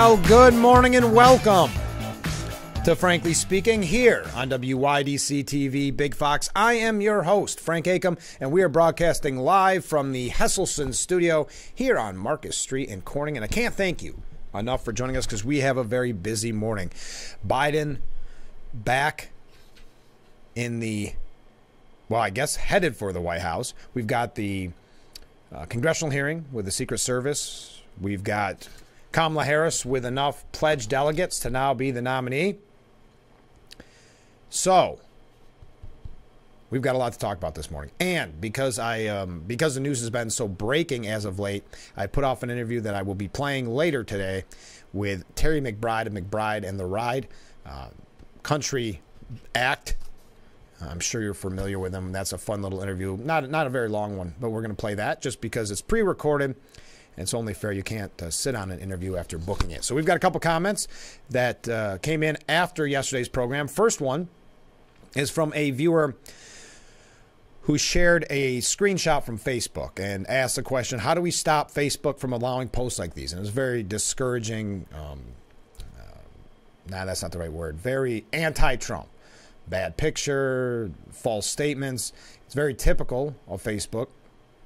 Well, good morning and welcome to Frankly Speaking here on WYDC TV Big Fox. I am your host, Frank Acom, and we are broadcasting live from the Hesselson studio here on Marcus Street in Corning. And I can't thank you enough for joining us because we have a very busy morning. Biden back in the, well, I guess headed for the White House. We've got the congressional hearing with the Secret Service. We've got Kamala Harris with enough pledged delegates to now be the nominee. So, we've got a lot to talk about this morning. And because the news has been so breaking as of late, I put off an interview that I will be playing later today with Terry McBride of McBride and the Ride country act. I'm sure you're familiar with them. That's a fun little interview. Not a very long one, but we're going to play that just because it's pre-recorded. It's only fair. You can't sit on an interview after booking it. So we've got a couple comments that came in after yesterday's program. First one is from a viewer who shared a screenshot from Facebook and asked the question, how do we stop Facebook from allowing posts like these? And it was very discouraging. That's not the right word. Very anti-Trump. Bad picture, false statements. It's very typical of Facebook.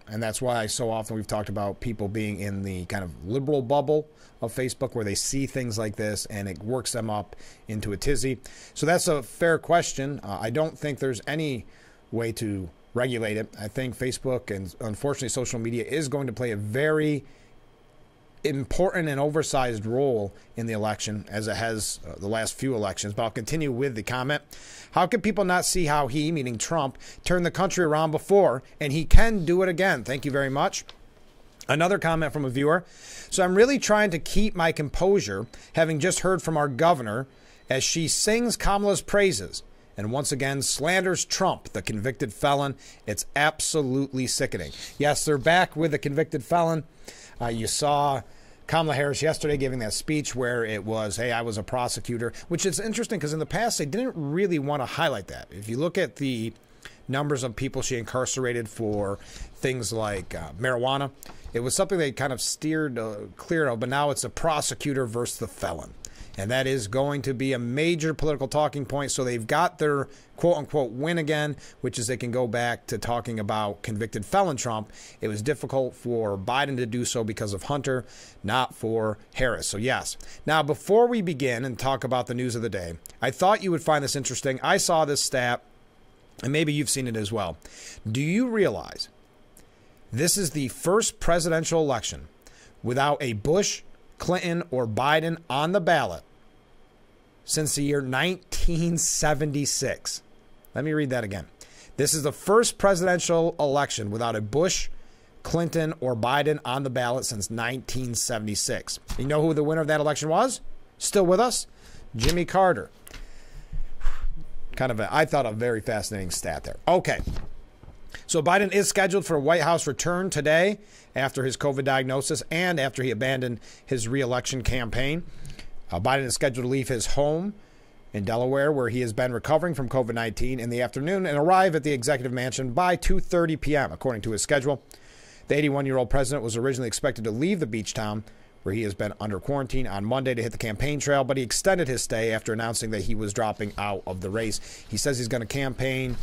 And that's why so often we've talked about people being in the kind of liberal bubble of Facebook where they see things like this and it works them up into a tizzy. So that's a fair question. I don't think there's any way to regulate it. I think Facebook and unfortunately social media is going to play a very important and oversized role in the election as it has the last few elections. But I'll continue with the comment. How can people not see how he, meaning Trump, turned the country around before, and he can do it again? Thank you very much. Another comment from a viewer. So I'm really trying to keep my composure, having just heard from our governor as she sings Kamala's praises and once again slanders Trump, the convicted felon. It's absolutely sickening. Yes, they're back with the convicted felon. You saw Kamala Harris yesterday giving that speech where it was, hey, I was a prosecutor, which is interesting because in the past they didn't really want to highlight that. If you look at the numbers of people she incarcerated for things like marijuana, it was something they kind of steered clear of, but now it's a prosecutor versus the felon. And that is going to be a major political talking point. So they've got their quote-unquote win again, which is they can go back to talking about convicted felon Trump. It was difficult for Biden to do so because of Hunter, not for Harris. So yes. Now, before we begin and talk about the news of the day, I thought you would find this interesting. I saw this stat, and maybe you've seen it as well. Do you realize this is the first presidential election without a Bush, Clinton, or Biden on the ballot since the year 1976. Let me read that again. This is the first presidential election without a Bush, Clinton, or Biden on the ballot since 1976. You know who the winner of that election was? Still with us? Jimmy Carter. I thought a very fascinating stat there. Okay. So Biden is scheduled for a White House return today after his COVID diagnosis and after he abandoned his re-election campaign. Biden is scheduled to leave his home in Delaware, where he has been recovering from COVID-19, in the afternoon and arrive at the executive mansion by 2:30 p.m., according to his schedule. The 81-year-old president was originally expected to leave the beach town, where he has been under quarantine, on Monday to hit the campaign trail, but he extended his stay after announcing that he was dropping out of the race. He says he's going to campaign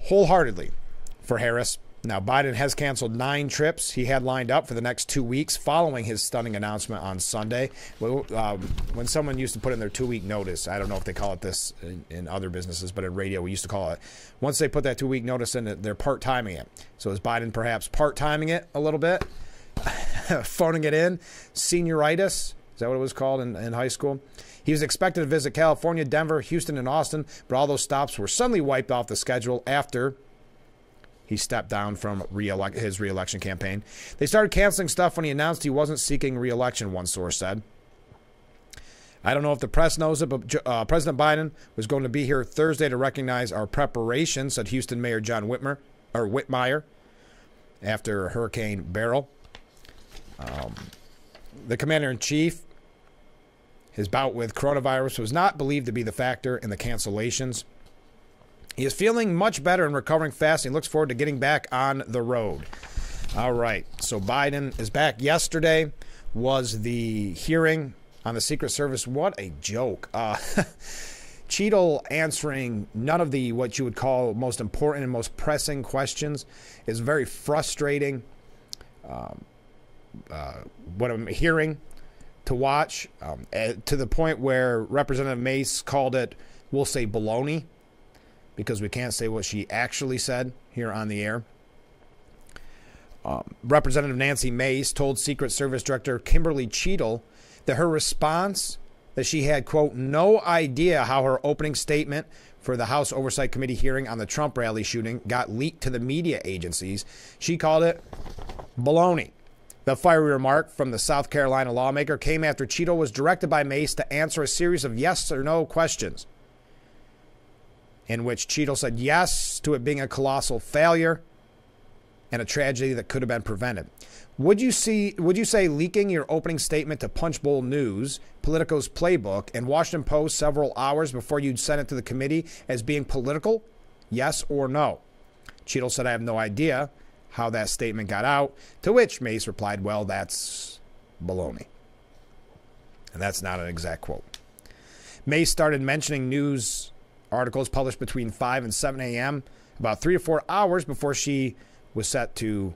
wholeheartedly for Harris. Now, Biden has canceled 9 trips he had lined up for the next 2 weeks following his stunning announcement on Sunday. When someone used to put in their 2-week notice, I don't know if they call it this in other businesses, but in radio we used to call it, once they put that 2-week notice in, they're part-timing it. So is Biden perhaps part-timing it a little bit? Phoning it in? Senioritis? Is that what it was called in high school? He was expected to visit California, Denver, Houston, and Austin, but all those stops were suddenly wiped off the schedule after he stepped down from his re-election campaign. They started canceling stuff when he announced he wasn't seeking re-election, one source said. I don't know if the press knows it, but President Biden was going to be here Thursday to recognize our preparation, said Houston Mayor John Whitmire, after Hurricane Beryl. The commander-in-chief, his bout with coronavirus was not believed to be the factor in the cancellations. He is feeling much better and recovering fast. He looks forward to getting back on the road. All right, so Biden is back yesterday was the hearing on the Secret Service. What a joke. Cheadle answering none of the what you would call most important and most pressing questions is very frustrating. What I'm hearing to watch, to the point where Representative Mace called it, we'll say baloney, because we can't say what she actually said here on the air. Representative Nancy Mace told Secret Service Director Kimberly Cheadle that her response, that she had, quote, no idea how her opening statement for the House Oversight Committee hearing on the Trump rally shooting got leaked to the media agencies. She called it baloney. The fiery remark from the South Carolina lawmaker came after Cheadle was directed by Mace to answer a series of yes or no questions, in which Cheadle said yes to it being a colossal failure and a tragedy that could have been prevented. Would you say leaking your opening statement to Punchbowl News, Politico's playbook, and Washington Post several hours before you'd send it to the committee as being political? Yes or no? Cheadle said, I have no idea how that statement got out, to which Mace replied, well, that's baloney. And that's not an exact quote. Mace started mentioning news articles published between 5 and 7 a.m., about 3 to 4 hours before she was set to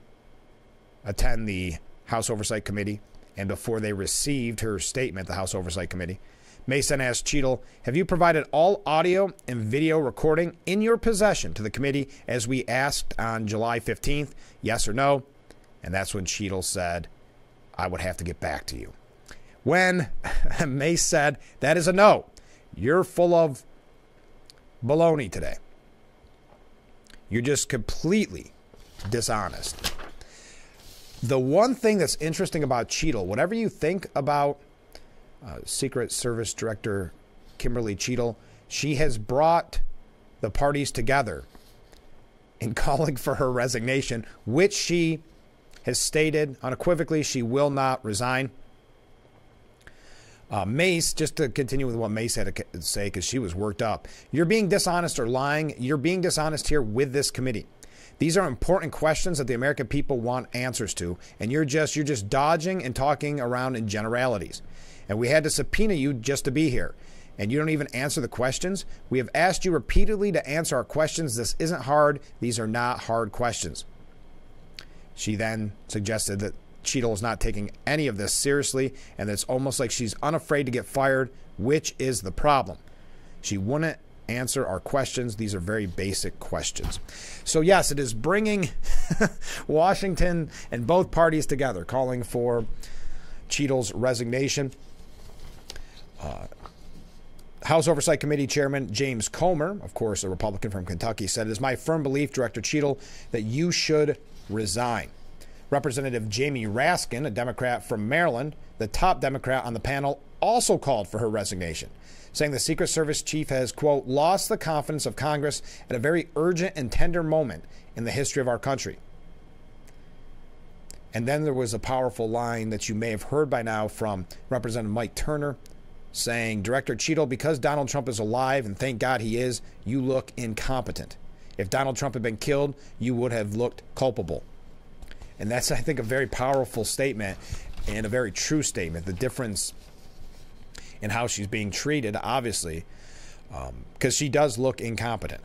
attend the House Oversight Committee and before they received her statement, the House Oversight Committee. Mason asked Cheadle, have you provided all audio and video recording in your possession to the committee as we asked on July 15th? Yes or no? And that's when Cheadle said, I would have to get back to you. When Mace said, that is a no. You're full of baloney today. You're just completely dishonest. The one thing that's interesting about Cheadle, whatever you think about Secret Service Director Kimberly Cheadle, she has brought the parties together in calling for her resignation, which she has stated unequivocally she will not resign. Mace, just to continue with what Mace had to say, because she was worked up. You're being dishonest or lying. You're being dishonest here with this committee. These are important questions that the American people want answers to, and you're just dodging and talking around in generalities. And we had to subpoena you just to be here, and you don't even answer the questions. We have asked you repeatedly to answer our questions. This isn't hard. These are not hard questions. She then suggested that Cheadle is not taking any of this seriously, and it's almost like she's unafraid to get fired, which is the problem. She wouldn't answer our questions. These are very basic questions. So yes, it is bringing Washington and both parties together, calling for Cheadle's resignation. House Oversight Committee Chairman James Comer, of course a Republican from Kentucky, said, it is my firm belief, Director Cheadle, that you should resign. Representative Jamie Raskin, a Democrat from Maryland, the top Democrat on the panel, also called for her resignation, saying the Secret Service chief has, quote, lost the confidence of Congress at a very urgent and tender moment in the history of our country. And then there was a powerful line that you may have heard by now from Representative Mike Turner saying, Director Cheadle, because Donald Trump is alive, and thank God he is, you look incompetent. If Donald Trump had been killed, you would have looked culpable. And that's, I think, a very powerful statement and a very true statement. The difference in how she's being treated, obviously, because she does look incompetent.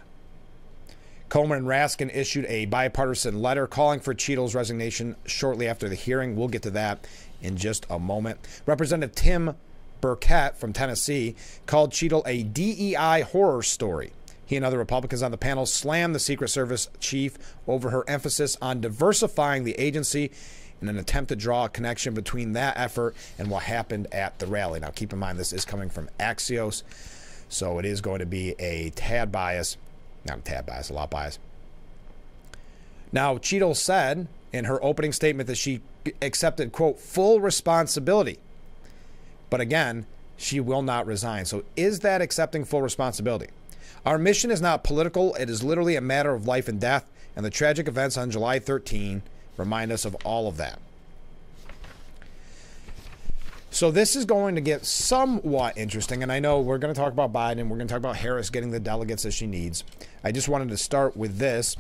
Comer and Raskin issued a bipartisan letter calling for Cheadle's resignation shortly after the hearing. We'll get to that in just a moment. Representative Tim Burkett from Tennessee called Cheadle a DEI horror story. He and other Republicans on the panel slammed the Secret Service chief over her emphasis on diversifying the agency in an attempt to draw a connection between that effort and what happened at the rally. Now, keep in mind, this is coming from Axios, so it is going to be a tad bias. Not a tad bias, a lot bias. Now, Cheadle said in her opening statement that she accepted, quote, full responsibility. But again, she will not resign. So is that accepting full responsibility? Our mission is not political. It is literally a matter of life and death. And the tragic events on July 13 remind us of all of that. So this is going to get somewhat interesting. And I know we're going to talk about Biden. We're going to talk about Harris getting the delegates that she needs. I just wanted to start with this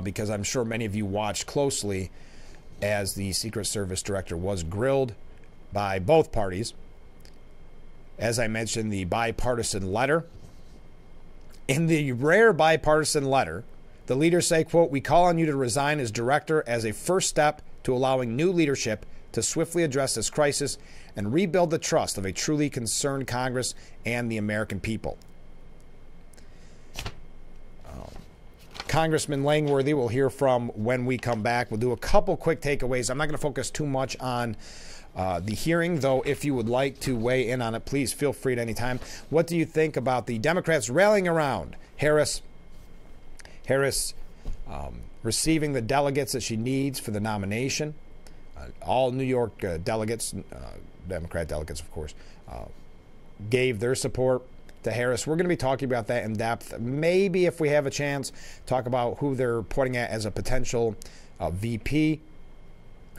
because I'm sure many of you watched closely as the Secret Service director was grilled by both parties. As I mentioned, the bipartisan letter. In the rare bipartisan letter, the leaders say, quote, "We call on you to resign as director as a first step to allowing new leadership to swiftly address this crisis and rebuild the trust of a truly concerned Congress and the American people." Congressman Langworthy we'll hear from when we come back. We'll do a couple quick takeaways. I'm not going to focus too much on the hearing, though if you would like to weigh in on it, please feel free at any time. What do you think about the Democrats rallying around Harris receiving the delegates that she needs for the nomination? All New York delegates, Democrat delegates, of course, gave their support to Harris. We're going to be talking about that in depth. Maybe if we have a chance, talk about who they're pointing at as a potential VP,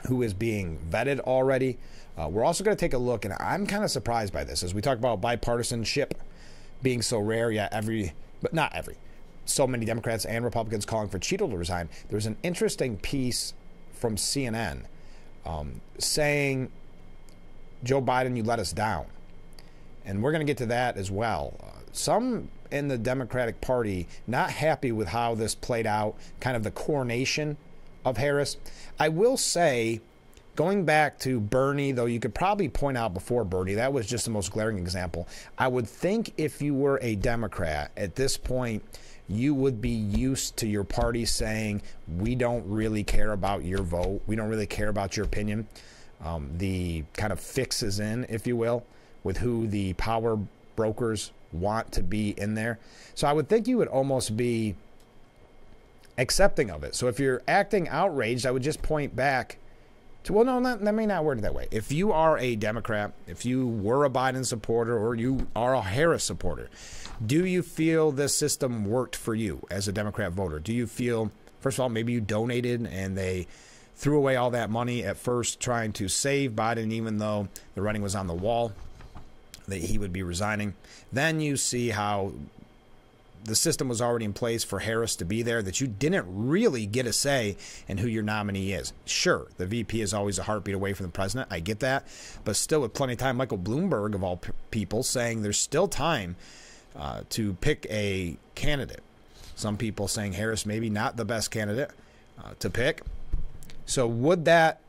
who is being vetted already. We're also going to take a look, and I'm kind of surprised by this, as we talk about bipartisanship being so rare. Yeah, but not every. So many Democrats and Republicans calling for Cheeto to resign. There's an interesting piece from CNN saying, "Joe Biden, you let us down." And we're going to get to that as well. Some in the Democratic Party not happy with how this played out, kind of the coronation of Harris. I will say, going back to Bernie, though you could probably point out before Bernie, that was just the most glaring example. I would think if you were a Democrat at this point, you would be used to your party saying, "We don't really care about your vote. We don't really care about your opinion." The kind of fix is in, if you will, with who the power brokers want to be in there. So I would think you would almost be accepting of it. So if you're acting outraged, I would just point back to, well, no, let me not word it that way. If you are a Democrat, if you were a Biden supporter, or you are a Harris supporter, do you feel this system worked for you as a Democrat voter? Do you feel, first of all, maybe you donated and they threw away all that money at first trying to save Biden, even though the writing was on the wall that he would be resigning. Then you see how the system was already in place for Harris to be there, that you didn't really get a say in who your nominee is. Sure, the VP is always a heartbeat away from the president. I get that. But still, with plenty of time, Michael Bloomberg, of all people, saying there's still time to pick a candidate. Some people saying Harris maybe not the best candidate to pick. So would that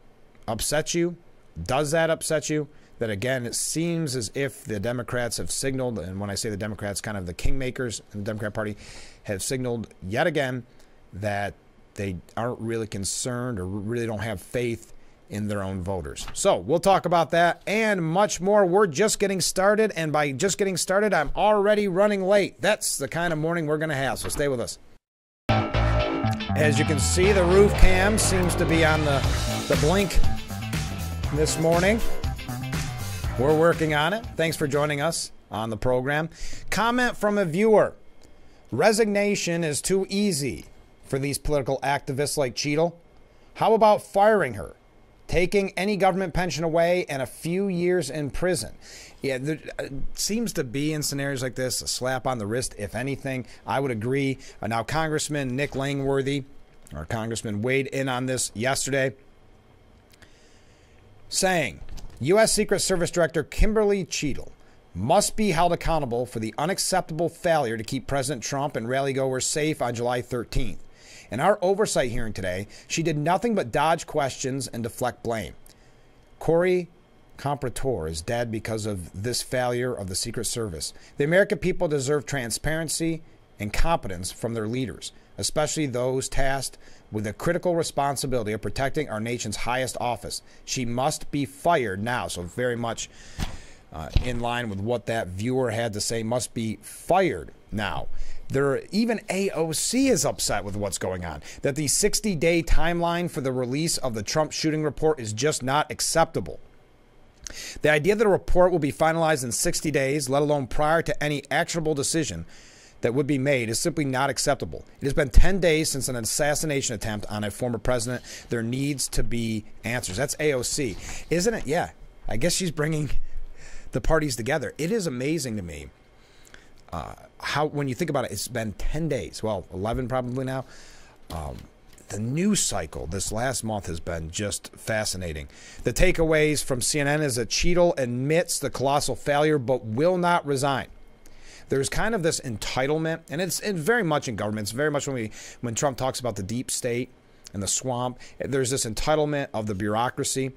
upset you? Does that upset you? That, again, it seems as if the Democrats have signaled, and when I say the Democrats, kind of the kingmakers in the Democrat Party, have signaled yet again that they aren't really concerned or really don't have faith in their own voters. So we'll talk about that and much more. We're just getting started, and by just getting started, I'm already running late. That's the kind of morning we're going to have, so stay with us. As you can see, the roof cam seems to be on the blink this morning. We're working on it. Thanks for joining us on the program. Comment from a viewer. Resignation is too easy for these political activists like Cheeto. How about firing her? Taking any government pension away and a few years in prison. Yeah, there seems to be in scenarios like this a slap on the wrist, if anything. I would agree. Now, Congressman Nick Langworthy, our congressman, weighed in on this yesterday, saying, U.S. Secret Service Director Kimberly Cheeto must be held accountable for the unacceptable failure to keep President Trump and rallygoers safe on July 13th. In our oversight hearing today, she did nothing but dodge questions and deflect blame. Corey Comprador is dead because of this failure of the Secret Service. The American people deserve transparency and competence from their leaders, especially those tasked with the critical responsibility of protecting our nation's highest office. She must be fired now. So very much in line with what that viewer had to say, must be fired now. Even AOC is upset with what's going on, that the 60-day timeline for the release of the Trump shooting report is just not acceptable. The idea that a report will be finalized in 60 days, let alone prior to any actionable decision that would be made, is simply not acceptable. It has been 10 days since an assassination attempt on a former president. There needs to be answers. That's AOC, isn't it? Yeah, I guess she's bringing the parties together. It is amazing to me how, when you think about it, it's been 10 days, well, 11 probably now, the news cycle this last month has been just fascinating. The takeaways from CNN is that Cheadle admits the colossal failure but will not resign. There's kind of this entitlement, and it's very much in government. It's very much when Trump talks about the deep state and the swamp, there's this entitlement of the bureaucracy,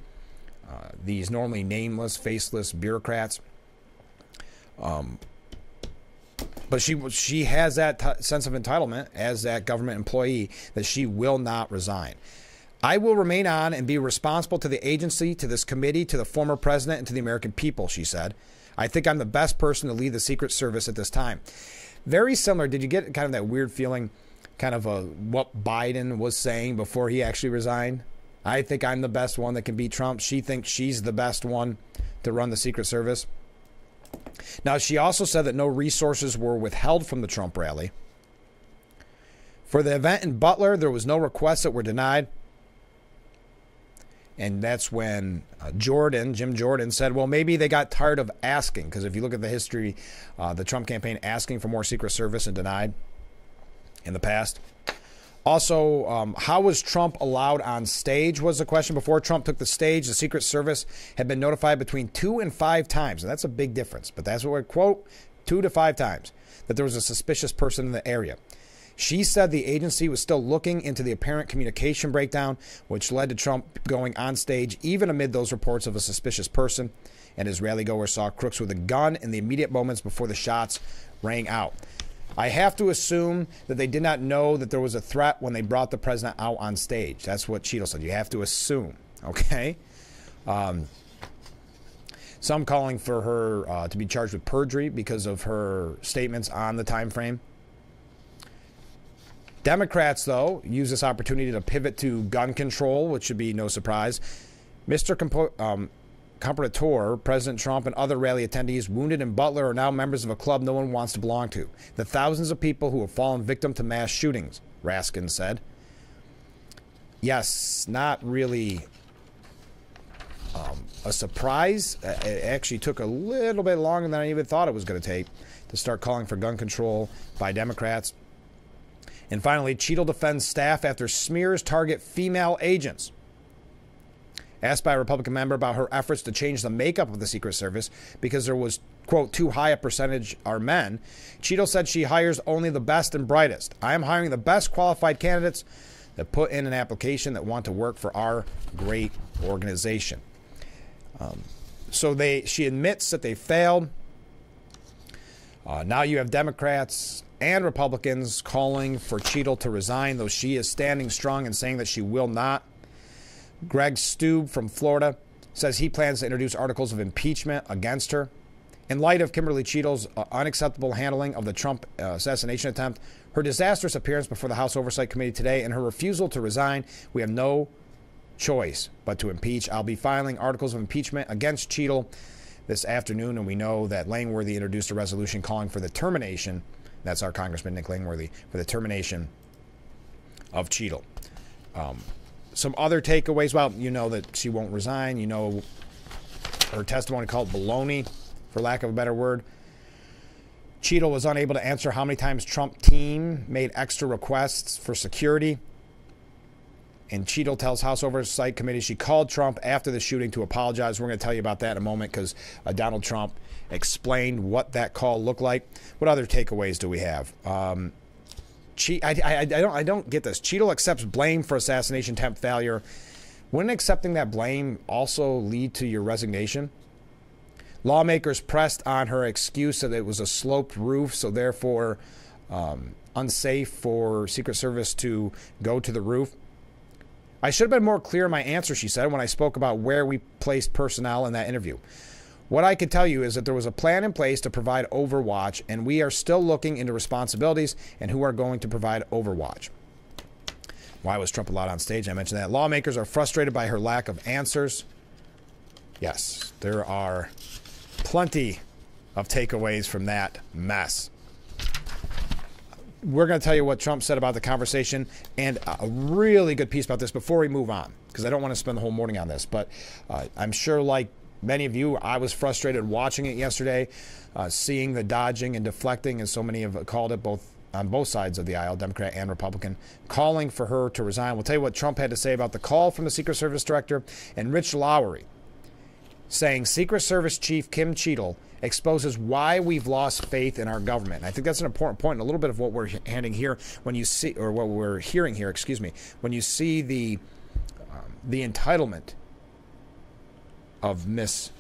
these normally nameless, faceless bureaucrats. But she has that sense of entitlement as that government employee that she will not resign. I will remain on and be responsible to the agency, to this committee, to the former president, and to the American people, she said. I think I'm the best person to lead the Secret Service at this time. Very similar. Did you get kind of that weird feeling, kind of what Biden was saying before he actually resigned? I think I'm the best one that can beat Trump. She thinks she's the best one to run the Secret Service. Now, she also said that no resources were withheld from the Trump rally. For the event in Butler, there was no requests that were denied. And that's when Jim Jordan said, well, maybe they got tired of asking. Because if you look at the history, the Trump campaign asking for more Secret Service and denied in the past. Also, how was Trump allowed on stage was the question. Before Trump took the stage, the Secret Service had been notified between 2 and 5 times. And that's a big difference. But that's what we're, quote, 2 to 5 times, that there was a suspicious person in the area. She said the agency was still looking into the apparent communication breakdown, which led to Trump going on stage, even amid those reports of a suspicious person. And his rally goers saw Crooks with a gun in the immediate moments before the shots rang out. I have to assume that they did not know that there was a threat when they brought the president out on stage. That's what Cheadle said. You have to assume, okay? Some calling for her to be charged with perjury because of her statements on the time frame. Democrats, though, use this opportunity to pivot to gun control, which should be no surprise. Mr. Comparator, President Trump, and other rally attendees wounded in Butler are now members of a club no one wants to belong to. The thousands of people who have fallen victim to mass shootings, Raskin said. Yes, not really a surprise. It actually took a little bit longer than I even thought it was going to take to start calling for gun control by Democrats. And finally, Cheadle defends staff after smears target female agents. Asked by a Republican member about her efforts to change the makeup of the Secret Service because there was, quote, too high a percentage are men, Cheadle said she hires only the best and brightest. I am hiring the best qualified candidates that put in an application that want to work for our great organization. She admits that they failed. Now you have Democrats and Republicans calling for Cheadle to resign, though she is standing strong and saying that she will not. Greg Stube from Florida says he plans to introduce articles of impeachment against her. In light of Kimberly Cheadle's unacceptable handling of the Trump assassination attempt, her disastrous appearance before the House Oversight Committee today, and her refusal to resign, we have no choice but to impeach. I'll be filing articles of impeachment against Cheadle this afternoon, and we know that Langworthy introduced a resolution calling for the termination, that's our Congressman Nick Langworthy, for the termination of Cheadle. Some other takeaways, well, you know that she won't resign. You know her testimony called baloney, for lack of a better word. Cheadle was unable to answer how many times Trump team made extra requests for security. And Cheadle tells House Oversight Committee she called Trump after the shooting to apologize. We're going to tell you about that in a moment because Donald Trump explained what that call looked like. What other takeaways do we have? I don't get this. Cheadle accepts blame for assassination attempt failure. Wouldn't accepting that blame also lead to your resignation? Lawmakers pressed on her excuse that it was a sloped roof, so therefore unsafe for Secret Service to go to the roof. I should have been more clear in my answer, she said, when I spoke about where we placed personnel in that interview. What I could tell you is that there was a plan in place to provide overwatch, and we are still looking into responsibilities and who are going to provide overwatch. Why was Trump allowed on stage? I mentioned that. Lawmakers are frustrated by her lack of answers. Yes, there are plenty of takeaways from that mess. We're going to tell you what Trump said about the conversation and a really good piece about this before we move on, because I don't want to spend the whole morning on this. But I'm sure, like many of you, I was frustrated watching it yesterday, seeing the dodging and deflecting, as so many have called it, both on both sides of the aisle, Democrat and Republican, calling for her to resign. We'll tell you what Trump had to say about the call from the Secret Service director, and Rich Lowry saying Secret Service Chief Kim Cheadle exposes why we've lost faith in our government. And I think that's an important point, and a little bit of what we're handing here when you see, or what we're hearing here, excuse me, when you see the entitlement of Miss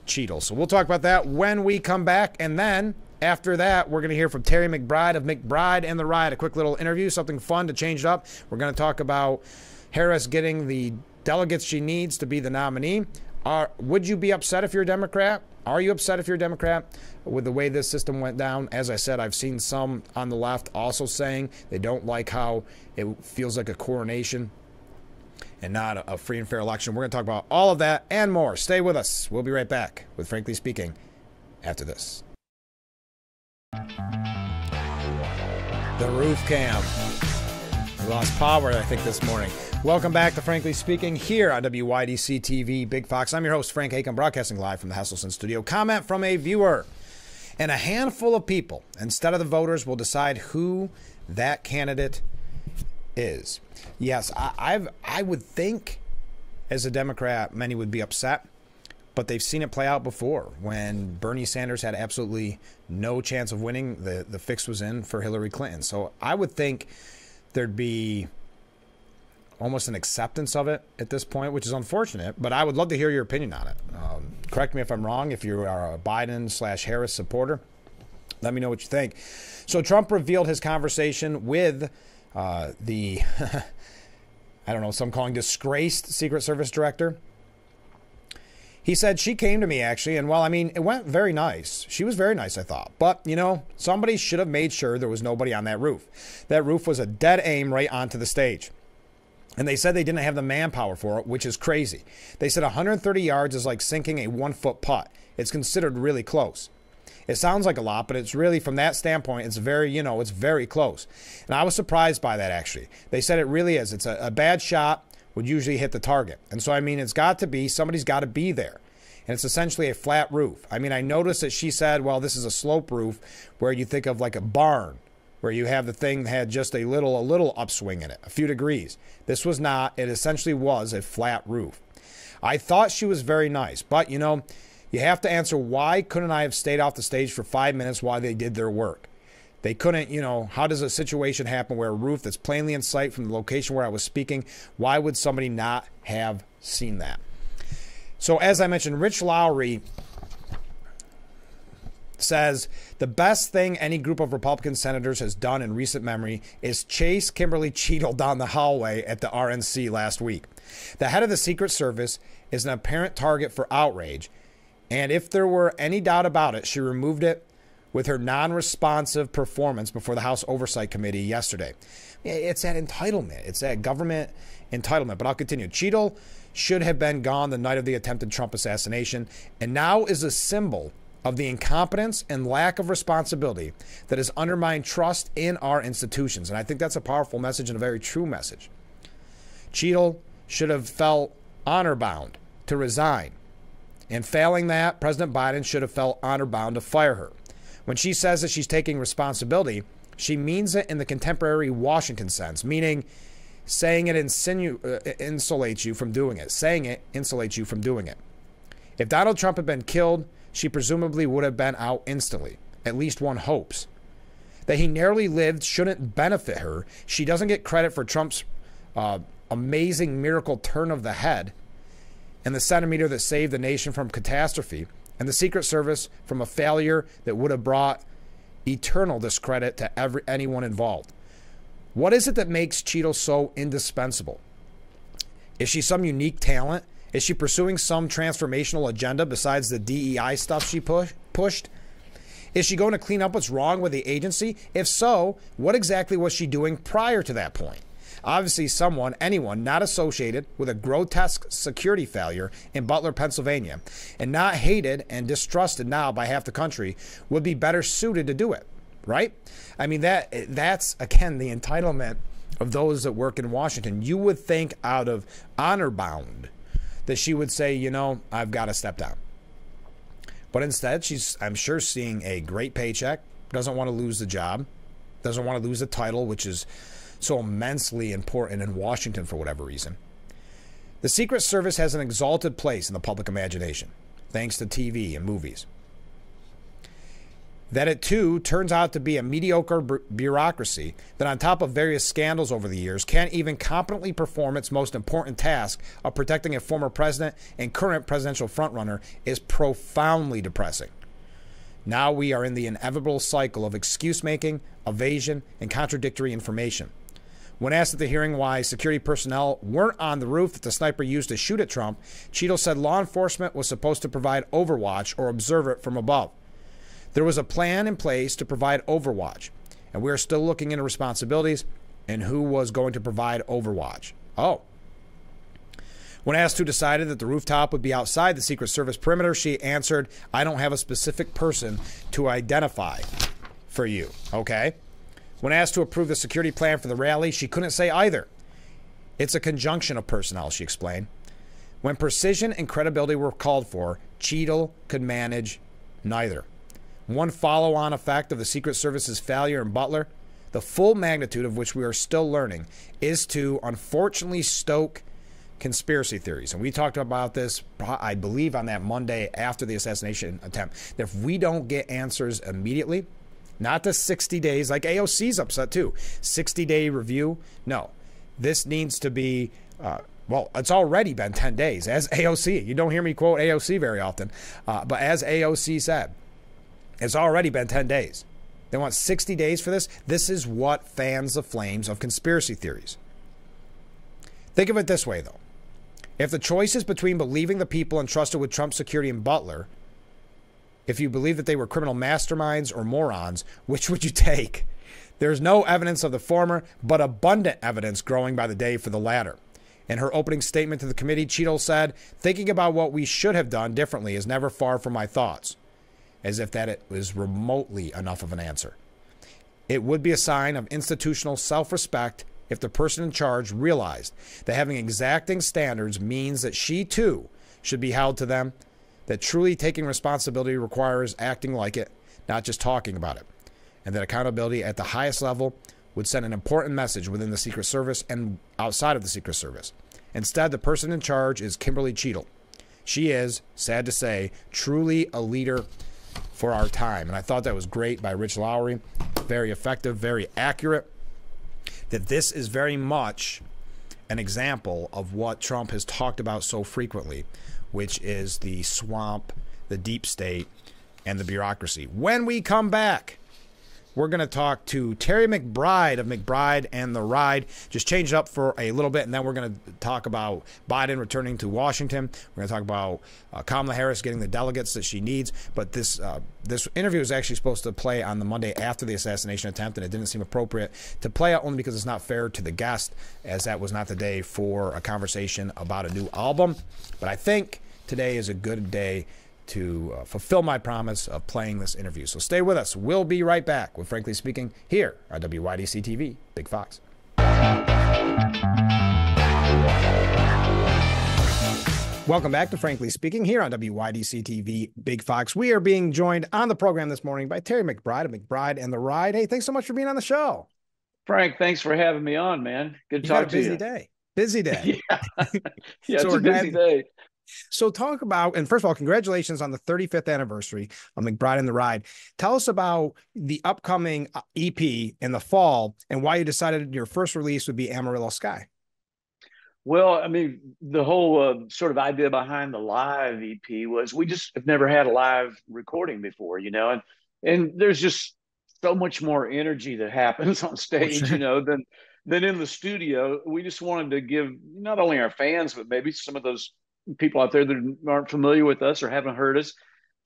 Cheadle. So we'll talk about that when we come back, and then after that, we're going to hear from Terry McBride of McBride and the Riot. A quick little interview, something fun to change it up. We're going to talk about Harris getting the delegates she needs to be the nominee. Would you be upset if you're a Democrat? Are you upset if you're a Democrat with the way this system went down? As I said, I've seen some on the left also saying they don't like how it feels like a coronation and not a free and fair election. We're going to talk about all of that and more. Stay with us. We'll be right back with Frankly Speaking after this. The roof cam. We lost power, I think, this morning. Welcome back to Frankly Speaking here on WYDC TV Big Fox. I'm your host, Frank Aiken, broadcasting live from the Hesselson studio. Comment from a viewer. And a handful of people, instead of the voters, will decide who that candidate is. Yes, I would think, as a Democrat, many would be upset. But they've seen it play out before. When Bernie Sanders had absolutely no chance of winning, the fix was in for Hillary Clinton. So I would think there'd be almost an acceptance of it at this point, which is unfortunate. But I would love to hear your opinion on it. Correct me if I'm wrong. If you are a Biden/Harris supporter, let me know what you think. So Trump revealed his conversation with the, I don't know, some calling disgraced Secret Service director. He said, she came to me, actually, and well, I mean, it went very nice. She was very nice, I thought. But, you know, somebody should have made sure there was nobody on that roof. That roof was a dead aim right onto the stage. And they said they didn't have the manpower for it, which is crazy. They said 130 yards is like sinking a 1-foot putt. It's considered really close. It sounds like a lot, but it's really, from that standpoint, it's very, you know, it's very close. And I was surprised by that, actually. They said it really is. It's a bad shot would usually hit the target. And so, I mean, it's got to be, somebody's got to be there. And it's essentially a flat roof. I mean, I noticed that she said, well, this is a slope roof, where you think of like a barn, where you have the thing that had just a little upswing in it, a few degrees. This was not. It essentially was a flat roof. I thought she was very nice, but, you know, you have to answer, why couldn't I have stayed off the stage for 5 minutes while they did their work? They couldn't, you know, how does a situation happen where a roof that's plainly in sight from the location where I was speaking, why would somebody not have seen that? So as I mentioned, Rich Lowry says the best thing any group of Republican senators has done in recent memory is chase Kimberly Cheadle down the hallway at the RNC last week. The head of the Secret Service is an apparent target for outrage, and if there were any doubt about it, she removed it with her non-responsive performance before the House Oversight Committee yesterday. It's that entitlement. It's that government entitlement. But I'll continue. Cheadle should have been gone the night of the attempted Trump assassination, and now is a symbol of the incompetence and lack of responsibility that has undermined trust in our institutions. And I think that's a powerful message and a very true message. Cheadle should have felt honor-bound to resign. And failing that, President Biden should have felt honor-bound to fire her. When she says that she's taking responsibility, she means it in the contemporary Washington sense, meaning saying it insulates you from doing it. Saying it insulates you from doing it. If Donald Trump had been killed, she presumably would have been out instantly. At least one hopes. That he narrowly lived shouldn't benefit her. She doesn't get credit for Trump's amazing miracle turn of the head and the centimeter that saved the nation from catastrophe, and the Secret Service from a failure that would have brought eternal discredit to anyone involved. What is it that makes Cheadle so indispensable? Is she some unique talent? Is she pursuing some transformational agenda besides the DEI stuff she pushed? Is she going to clean up what's wrong with the agency? If so, what exactly was she doing prior to that point? Obviously, anyone not associated with a grotesque security failure in Butler, Pennsylvania, and not hated and distrusted now by half the country, would be better suited to do it, right? I mean, that's, again, the entitlement of those that work in Washington. You would think out of honor bound that she would say, you know, I've got to step down. But instead, she's, I'm sure, seeing a great paycheck, doesn't want to lose the job, doesn't want to lose the title, which is so immensely important in Washington for whatever reason. The Secret Service has an exalted place in the public imagination, thanks to TV and movies. That it, too, turns out to be a mediocre bureaucracy that, on top of various scandals over the years, can't even competently perform its most important task of protecting a former president and current presidential frontrunner is profoundly depressing. Now we are in the inevitable cycle of excuse-making, evasion, and contradictory information. When asked at the hearing why security personnel weren't on the roof that the sniper used to shoot at Trump, Cheadle said law enforcement was supposed to provide overwatch or observe it from above. There was a plan in place to provide overwatch, and we are still looking into responsibilities and who was going to provide overwatch. Oh. When asked who decided that the rooftop would be outside the Secret Service perimeter, she answered, I don't have a specific person to identify for you. Okay. When asked to approve the security plan for the rally, she couldn't say either. It's a conjunction of personnel, she explained. When precision and credibility were called for, Cheadle could manage neither. One follow-on effect of the Secret Service's failure in Butler, the full magnitude of which we are still learning, is to unfortunately stoke conspiracy theories. And we talked about this, I believe, on that Monday after the assassination attempt, that if we don't get answers immediately, not the 60 days, like AOC's upset too, 60-day review. No, this needs to be, well, it's already been 10 days, as AOC. You don't hear me quote AOC very often, but as AOC said, it's already been 10 days. They want 60 days for this. This is what fans the flames of conspiracy theories. Think of it this way, though. If the choice is between believing the people entrusted with Trump's security in Butler, if you believe that they were criminal masterminds or morons, which would you take? There's no evidence of the former, but abundant evidence growing by the day for the latter. In her opening statement to the committee, Cheadle said, thinking about what we should have done differently is never far from my thoughts. As if that it was remotely enough of an answer. It would be a sign of institutional self-respect if the person in charge realized that having exacting standards means that she too should be held to them, that truly taking responsibility requires acting like it, not just talking about it, and that accountability at the highest level would send an important message within the Secret Service and outside of the Secret Service. Instead, the person in charge is Kimberly Cheadle. She is, sad to say, truly a leader for our time. And I thought that was great by Rich Lowry. Very effective, very accurate. That this is very much an example of what Trump has talked about so frequently, which is the swamp, the deep state, and the bureaucracy. When we come back, we're going to talk to Terry McBride of McBride and the Ride. Just change it up for a little bit, and then we're going to talk about Biden returning to Washington. We're going to talk about Kamala Harris getting the delegates that she needs. But this interview is actually supposed to play on the Monday after the assassination attempt, and it didn't seem appropriate to play it only because it's not fair to the guest, as that was not the day for a conversation about a new album. But I think today is a good day to fulfill my promise of playing this interview. So stay with us. We'll be right back with Frankly Speaking here on WYDC TV, Big Fox. Welcome back to Frankly Speaking here on WYDC TV, Big Fox. We are being joined on the program this morning by Terry McBride of McBride and the Ride. Hey, thanks so much for being on the show. Frank, thanks for having me on, man. Good to talk to you. Busy day. Busy day. Yeah, So it's a busy day. So talk about, and first of all, congratulations on the 35th anniversary of McBride and the Ride. Tell us about the upcoming EP in the fall and why you decided your first release would be Amarillo Sky. Well, I mean, the whole sort of idea behind the live EP was we just have never had a live recording before, and there's just so much more energy that happens on stage, than in the studio. We just wanted to give not only our fans, but maybe some of those people out there that aren't familiar with us or haven't heard us,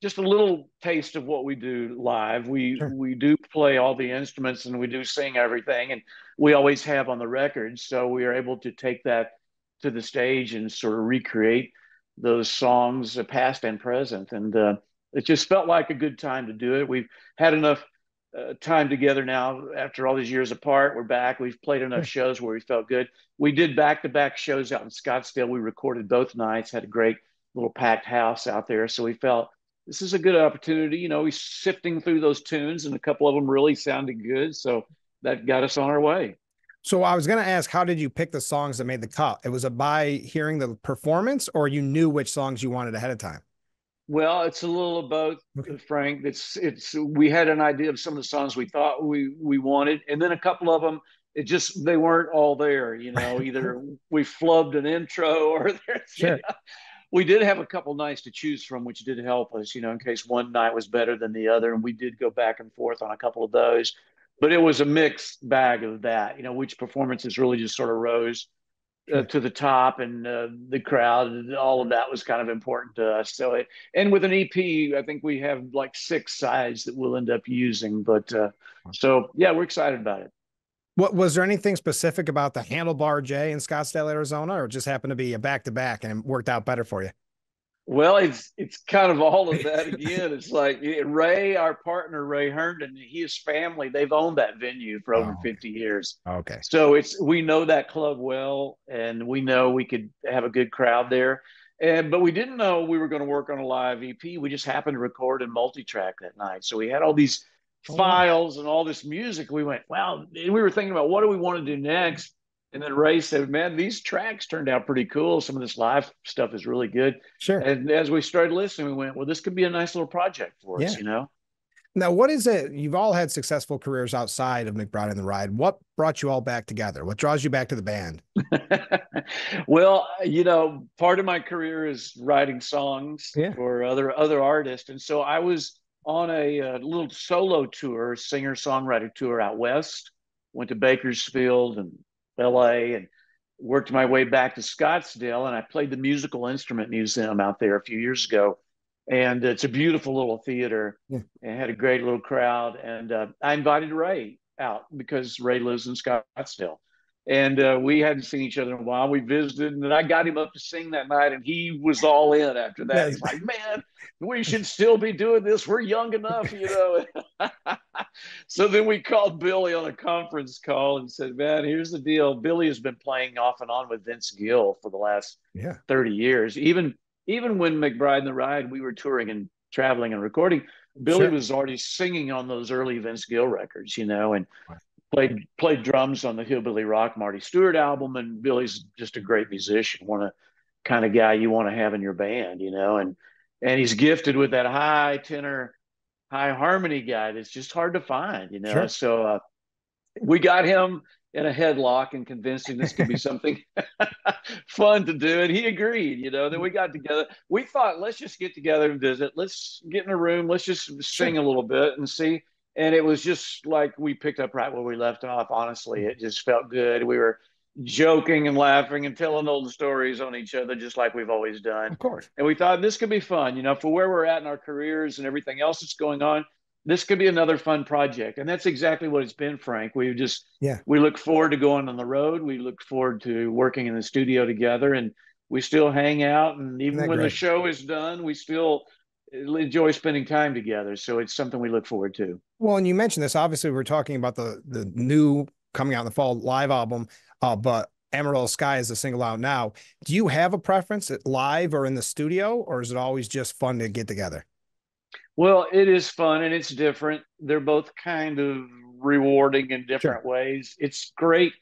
just a little taste of what we do live. We do play all the instruments and we do sing everything, and we always have on the record. So we are able to take that to the stage and sort of recreate those songs, past and present. And it just felt like a good time to do it. We've had enough time together now after all these years apart. We're back. We've played enough shows where we felt good. We did back-to-back shows out in Scottsdale. We recorded both nights, had a great little packed house out there. So we felt this is a good opportunity. We're sifting through those tunes, and a couple of them really sounded good. So that got us on our way. So I was going to ask, how did you pick the songs that made the cut? It was by hearing the performance, or you knew which songs you wanted ahead of time? Well, it's a little of both, Okay. Frank. It's we had an idea of some of the songs we thought we wanted, and then a couple of them it just they weren't all there. You know, either we flubbed an intro or there's Sure. we did have a couple nights to choose from, which did help us. You know, in case one night was better than the other, and we did go back and forth on a couple of those. But it was a mixed bag of that. You know, which performances really just sort of rose Sure. to the top, and the crowd, all of that was kind of important to us. So, and with an EP, I think we have like six sides that we'll end up using. But so, yeah, we're excited about it. What was there anything specific about the Handlebar J in Scottsdale, Arizona, or it just happened to be a back to back and it worked out better for you? Well, it's kind of all of that again. It's like Ray, our partner, Ray Herndon, his family, they've owned that venue for over Oh, 50 years. okay. So it's we know that club well, and we know we could have a good crowd there. And but we didn't know we were going to work on a live EP. We just happened to record in multi-track that night. So we had all these Oh, wow. files and all this music. We went, wow. And we were thinking about what do we want to do next? And then Ray said, man, these tracks turned out pretty cool. Some of this live stuff is really good. Sure. And as we started listening, we went, well, this could be a nice little project for us, Yeah. you know? Now, what is it? You've all had successful careers outside of McBride and the Ride. What brought you all back together? What draws you back to the band? Well, you know, part of my career is writing songs Yeah. for other artists. And so I was on a little solo tour, singer songwriter tour out west, went to Bakersfield and LA and worked my way back to Scottsdale. And I played the Musical Instrument Museum out there a few years ago. And it's a beautiful little theater Yeah. and had a great little crowd. And I invited Ray out because Ray lives in Scottsdale. And we hadn't seen each other in a while. We visited, and then I got him up to sing that night, and he was all in after that. Yes. He's like, "Man, we should still be doing this. We're young enough, you know." So then we called Billy on a conference call and said, "Man, here's the deal. Billy has been playing off and on with Vince Gill for the last Yeah. 30 years. Even when McBride and the Ride, we were touring and traveling and recording. Billy Sure. was already singing on those early Vince Gill records, you know, and played drums on the Hillbilly Rock Marty Stewart album. And Billy's just a great musician, one of kind of guy you want to have in your band, you know, and he's gifted with that high tenor, high harmony guy that's just hard to find, you know. Sure. So we got him in a headlock and convinced him this could be something fun to do. And he agreed, you know. Then we got together. We thought, let's just get together and visit. Let's get in a room. Let's just Sure. sing a little bit and see. And it was just like we picked up right where we left off. Honestly, it just felt good. We were joking and laughing and telling old stories on each other, just like we've always done. Of course. And we thought this could be fun, you know, for where we're at in our careers and everything else that's going on. This could be another fun project. And that's exactly what it's been, Frank. Yeah. We look forward to going on the road. We look forward to working in the studio together, and we still hang out. And Isn't even that when the great? show is done, we still enjoy spending time together. So it's something we look forward to. Well, and you mentioned this. Obviously, we're talking about the new coming out in the fall live album, but Amarillo Sky is a single out now. Do you have a preference, live or in the studio, or is it always just fun to get together? Well, it is fun and it's different. They're both kind of rewarding in Sure. different ways. It's great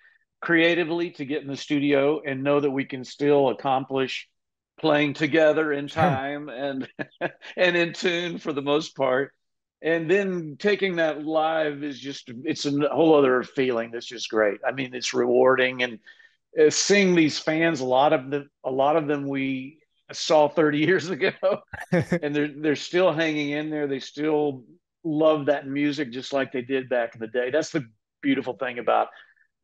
creatively to get in the studio and know that we can still accomplish playing together in Sure. time and and in tune for the most part. And then taking that live is just it's a whole other feeling that's just great. I mean, it's rewarding and seeing these fans, a lot of them we saw 30 years ago and they're still hanging in there. They still love that music just like they did back in the day. That's the beautiful thing about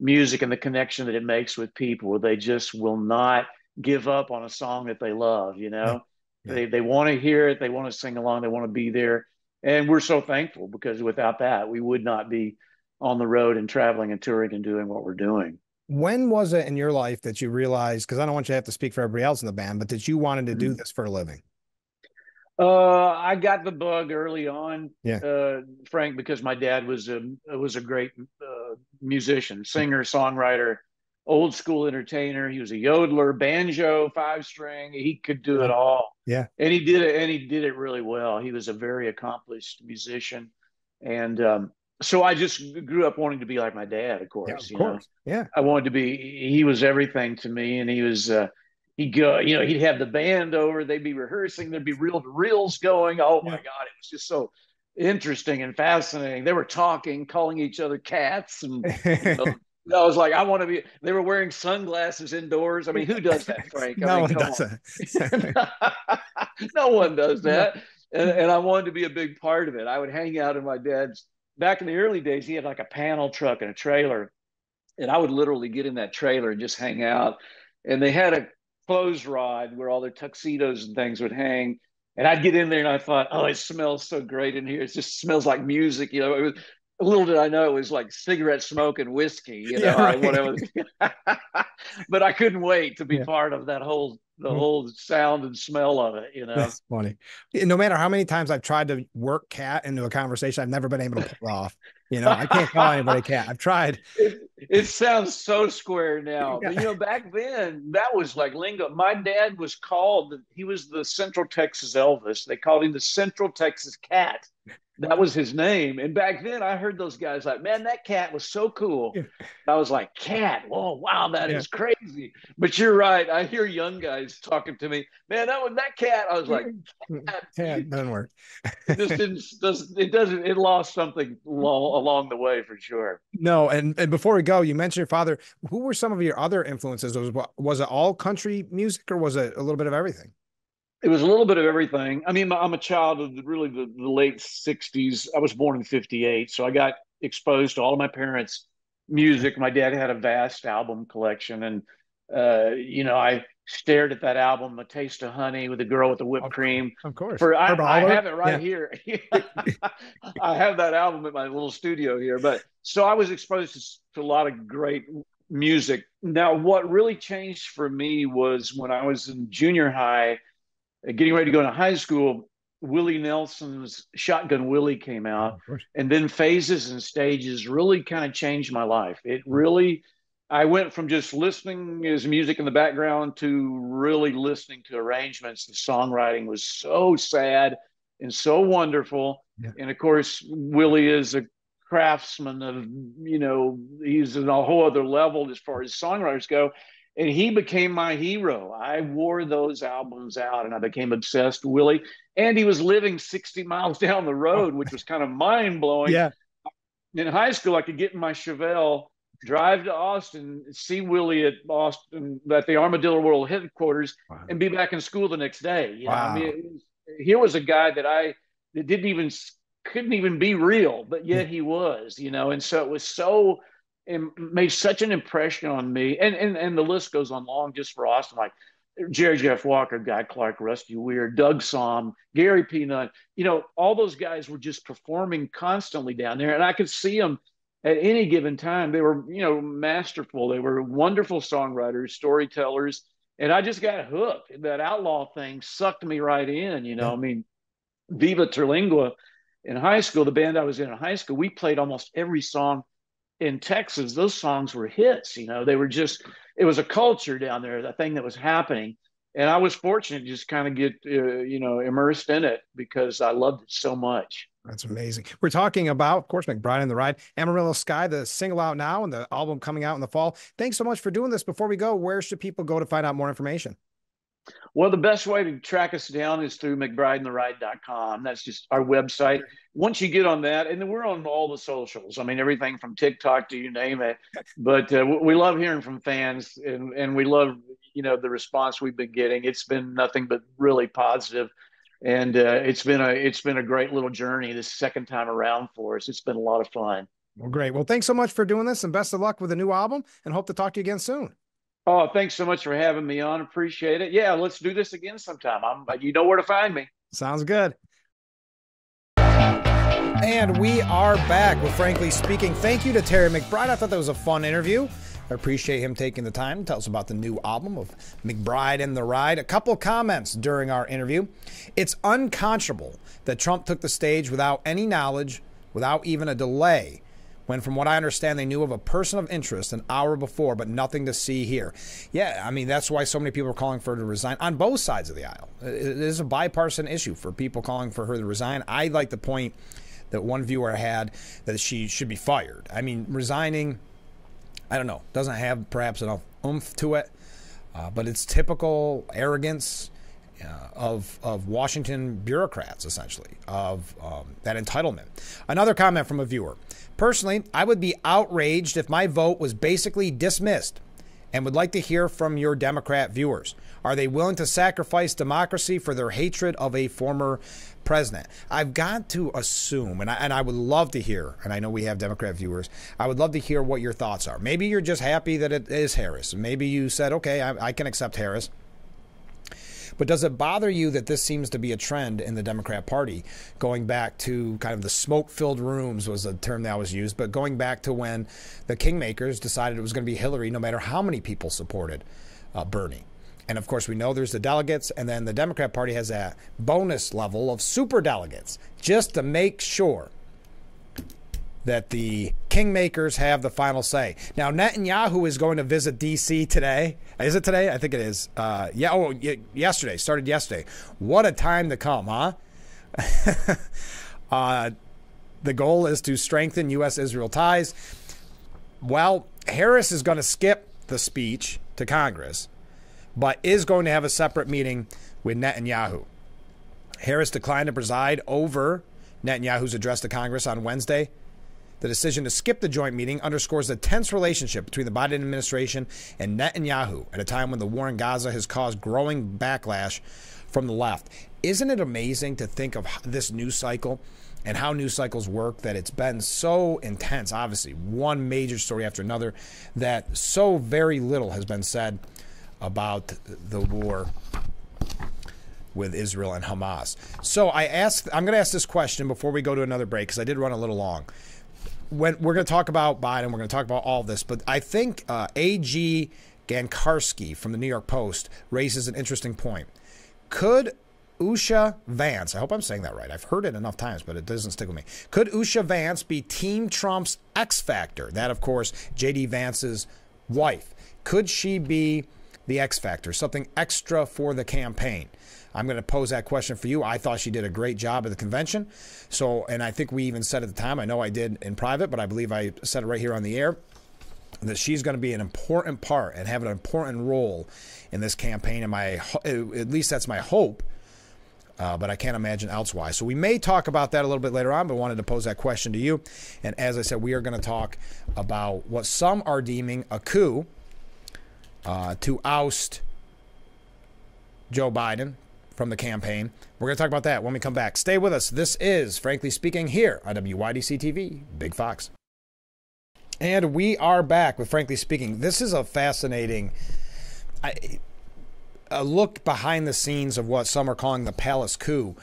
music and the connection that it makes with people. They just will not give up on a song that they love, you Yeah. know. Yeah. They want to hear it, they want to sing along, they want to be there. And we're so thankful because without that, we would not be on the road and traveling and touring and doing what we're doing. When was it in your life that you realized, because I don't want you to have to speak for everybody else in the band, but that you wanted to do Mm. this for a living? I got the bug early on, Yeah. Frank, because my dad was a great musician, singer, songwriter, old school entertainer. He was a yodeler, banjo, five string. He could do it Oh, all, yeah. and he did it, and he did it really well. He was a very accomplished musician, and So I just grew up wanting to be like my dad, of Yeah, course, of you know. course. Yeah. I wanted to be, he was everything to me. And he was, he'd go, you know, he'd have the band over, they'd be rehearsing, there'd be reel to reels going. Oh my Yeah. God, it was just so interesting and fascinating. They were talking, calling each other cats. And, you know, I was like, I want to be, they were wearing sunglasses indoors. I mean, who does that, Frank? I No mean, one come does on. that. No one does No. that. And I wanted to be a big part of it. I would hang out in my dad's, back in the early days, he had like a panel truck and a trailer. And I would literally get in that trailer and just hang out. And they had a clothes rod where all their tuxedos and things would hang. And I'd get in there and I thought, oh, it smells so great in here. It just smells like music. You know, it was, little did I know it was like cigarette smoke and whiskey, you Yeah, know, right. whatever. But I couldn't wait to be Yeah. part of that whole, the whole sound and smell of it, you know. That's funny. No matter how many times I've tried to work cat into a conversation, I've never been able to pull it off. I can't call anybody cat. I've tried. It sounds so square now, but you Yeah. know, back then that was like lingo. My dad was called, he was the Central Texas Elvis. They called him the Central Texas Cat. That was his name. And back then I heard those guys like, man, that cat was so cool. Yeah. I was like, cat, oh wow, that Yeah. is crazy. But you're right. I hear young guys talking to me, man, that was that cat. I was like, cat. Yeah, it doesn't work. It just didn't, it doesn't, it lost something along the way for sure. No, and before we go, you mentioned your father. Who were some of your other influences? Was it all country music or was it a little bit of everything? It was a little bit of everything. I mean, I'm a child of really the late 60s. I was born in 58. So I got exposed to all of my parents' Okay. music. My dad had a vast album collection. And, you know, I stared at that album, A Taste of Honey with the Girl with the Whipped Of, Cream. of course. For Herb I Alpert. have it right Yeah. here. I have that album in my little studio here. But so I was exposed to a lot of great music. Now, what really changed for me was when I was in junior high getting ready to go to high school, Willie Nelson's Shotgun Willie came Oh, out, of course. and then Phases and Stages really kind of changed my life. It really, I went from just listening as music in the background to really listening to arrangements. The songwriting was so sad and so wonderful. Yeah. And of course, Willie is a craftsman of, you know, he's on a whole other level as far as songwriters go, and he became my hero. I wore those albums out and I became obsessed with Willie. And he was living 60 miles down the Oh, road, which was kind of mind blowing. yeah. In high school, I could get in my Chevelle, drive to Austin, see Willie at Austin at the Armadillo World headquarters, Wow. and be back in school the next day. You know, I Wow. mean, here was a guy that didn't even couldn't even be real, but Yeah. yet he was. You know, and so it was so it made such an impression on me, and the list goes on long just for Austin, like Jerry Jeff Walker, Guy Clark, Rusty Weir, Doug Somm, Gary Peanut. You know, all those guys were just performing constantly down there, and I could see them at any given time. They were, you know, masterful. They were wonderful songwriters, storytellers, and I just got hooked. That outlaw thing sucked me right in. You know, Yeah. I mean, Viva Terlingua in high school, the band I was in high school, we played almost every song in Texas. Those songs were hits. You know, they were just, it was a culture down there, the thing that was happening. And I was fortunate to just kind of get, you know, immersed in it because I loved it so much. That's amazing. We're talking about, of course, McBride and the Ride, Amarillo Sky, the single out now and the album coming out in the fall. Thanks so much for doing this. Before we go, where should people go to find out more information? Well, the best way to track us down is through McBrideandtheride.com. That's just our website. Once you get on that, and then we're on all the socials. I mean, everything from TikTok to you name it. But we love hearing from fans, and we love, you know, the response we've been getting. It's been nothing but really positive, and it's been a great little journey this second time around for us. It's been a lot of fun. Well, great. Well, thanks so much for doing this and best of luck with the new album and hope to talk to you again soon. Oh, thanks so much for having me on. Appreciate it. Yeah, let's do this again sometime. You know where to find me. Sounds good. And we are back with Frankly Speaking. Thank you to Terry McBride. I thought that was a fun interview. I appreciate him taking the time to tell us about the new album of McBride and the Ride. A couple of comments during our interview. It's unconscionable that Trump took the stage without any knowledge, without even a delay, when from what I understand, they knew of a person of interest an hour before, but nothing to see here. Yeah, I mean, that's why so many people are calling for her to resign on both sides of the aisle. It is a bipartisan issue for people calling for her to resign. I'd like to point that one viewer had that she should be fired. I mean, resigning, I don't know, doesn't have perhaps enough oomph to it, but it's typical arrogance of Washington bureaucrats, essentially, of that entitlement. Another comment from a viewer. Personally, I would be outraged if my vote was basically dismissed and would like to hear from your Democrat viewers. Are they willing to sacrifice democracy for their hatred of a former president? I've got to assume, and I would love to hear, and I know we have Democrat viewers, I would love to hear what your thoughts are. Maybe you're just happy that it is Harris. Maybe you said, okay, I can accept Harris. But does it bother you that this seems to be a trend in the Democrat Party, going back to kind of the smoke-filled rooms was a term that was used, but going back to when the kingmakers decided it was going to be Hillary no matter how many people supported Bernie? And, of course, we know there's the delegates, and then the Democrat Party has that bonus level of super delegates just to make sure that the kingmakers have the final say. Now, Netanyahu is going to visit D.C. today. Is it today? I think it is. Yesterday. Started yesterday. What a time to come, huh? The goal is to strengthen U.S.-Israel ties. Well, Harris is going to skip the speech to Congress, but is going to have a separate meeting with Netanyahu. Harris declined to preside over Netanyahu's address to Congress on Wednesday. The decision to skip the joint meeting underscores the tense relationship between the Biden administration and Netanyahu at a time when the war in Gaza has caused growing backlash from the left. Isn't it amazing to think of this news cycle and how news cycles work, that it's been so intense, obviously, one major story after another, that so very little has been said about the war with Israel and Hamas. So I'm going to ask this question before we go to another break, because I did run a little long. When we're going to talk about Biden, we're going to talk about all this, but I think A.G. Gankarski from the New York Post raises an interesting point. Could Usha Vance, I hope I'm saying that right, I've heard it enough times, but it doesn't stick with me. Could Usha Vance be Team Trump's X Factor? That, of course, J.D. Vance's wife. Could she be the X Factor, something extra for the campaign? I'm going to pose that question for you. I thought she did a great job at the convention. So, and I think we even said at the time, I know I did in private, but I believe I said it right here on the air, that she's going to be an important part and have an important role in this campaign. And at least that's my hope. But I can't imagine elsewise. So we may talk about that a little bit later on, but wanted to pose that question to you. And as I said, we are going to talk about what some are deeming a coup to oust Joe Biden from the campaign. We're going to talk about that when we come back. Stay with us. This is Frankly Speaking here on WYDC TV, Big Fox. And we are back with Frankly Speaking. This is a fascinating a look behind the scenes of what some are calling the palace coup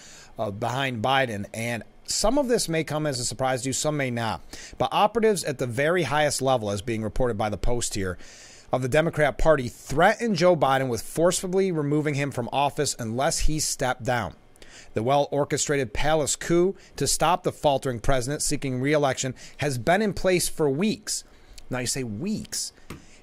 behind Biden. And some of this may come as a surprise to you, some may not. But operatives at the very highest level, as being reported by the Post here, of the Democrat Party threatened Joe Biden with forcibly removing him from office unless he stepped down. The well-orchestrated palace coup to stop the faltering president seeking re-election has been in place for weeks. Now you say weeks.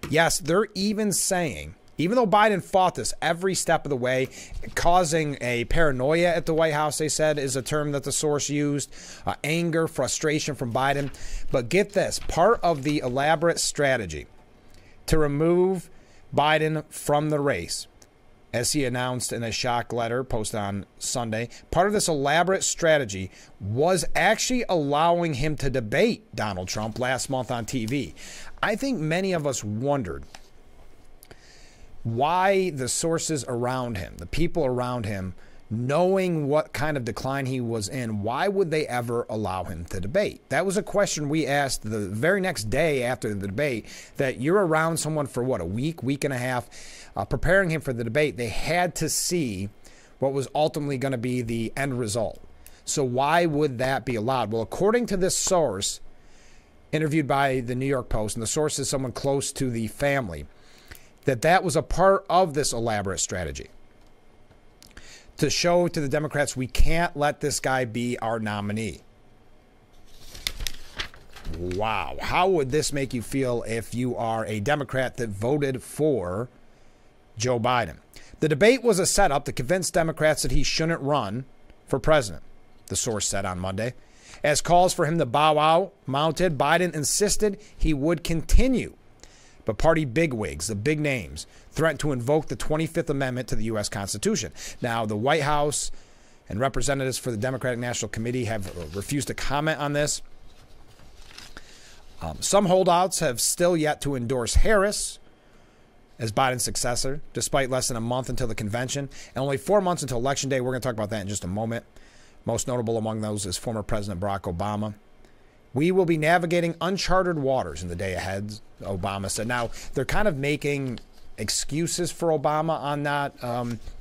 Yes, they're even saying, even though Biden fought this every step of the way, causing a paranoia at the White House, they said, is a term that the source used, anger, frustration from Biden. But get this, part of the elaborate strategy to remove Biden from the race, as he announced in a shock letter posted on Sunday, part of this elaborate strategy was actually allowing him to debate Donald Trump last month on TV. I think many of us wondered why the sources around him, the people around him, knowing what kind of decline he was in, why would they ever allow him to debate? That was a question we asked the very next day after the debate, that you're around someone for what, a week and a half, preparing him for the debate. They had to see what was ultimately going to be the end result. So why would that be allowed? Well, according to this source interviewed by the New York Post, and the source is someone close to the family, that was a part of this elaborate strategy to show to the Democrats, we can't let this guy be our nominee. Wow. How would this make you feel if you are a Democrat that voted for Joe Biden? The debate was a setup to convince Democrats that he shouldn't run for president, the source said on Monday. As calls for him to bow out mounted, Biden insisted he would continue. But party bigwigs, the big names, threatened to invoke the 25th Amendment to the U.S. Constitution. Now, the White House and representatives for the Democratic National Committee have refused to comment on this. Some holdouts have still yet to endorse Harris as Biden's successor, despite less than a month until the convention and only 4 months until Election Day. We're going to talk about that in just a moment. Most notable among those is former President Barack Obama. We will be navigating uncharted waters in the day ahead, Obama said. Now, they're kind of making excuses for Obama on not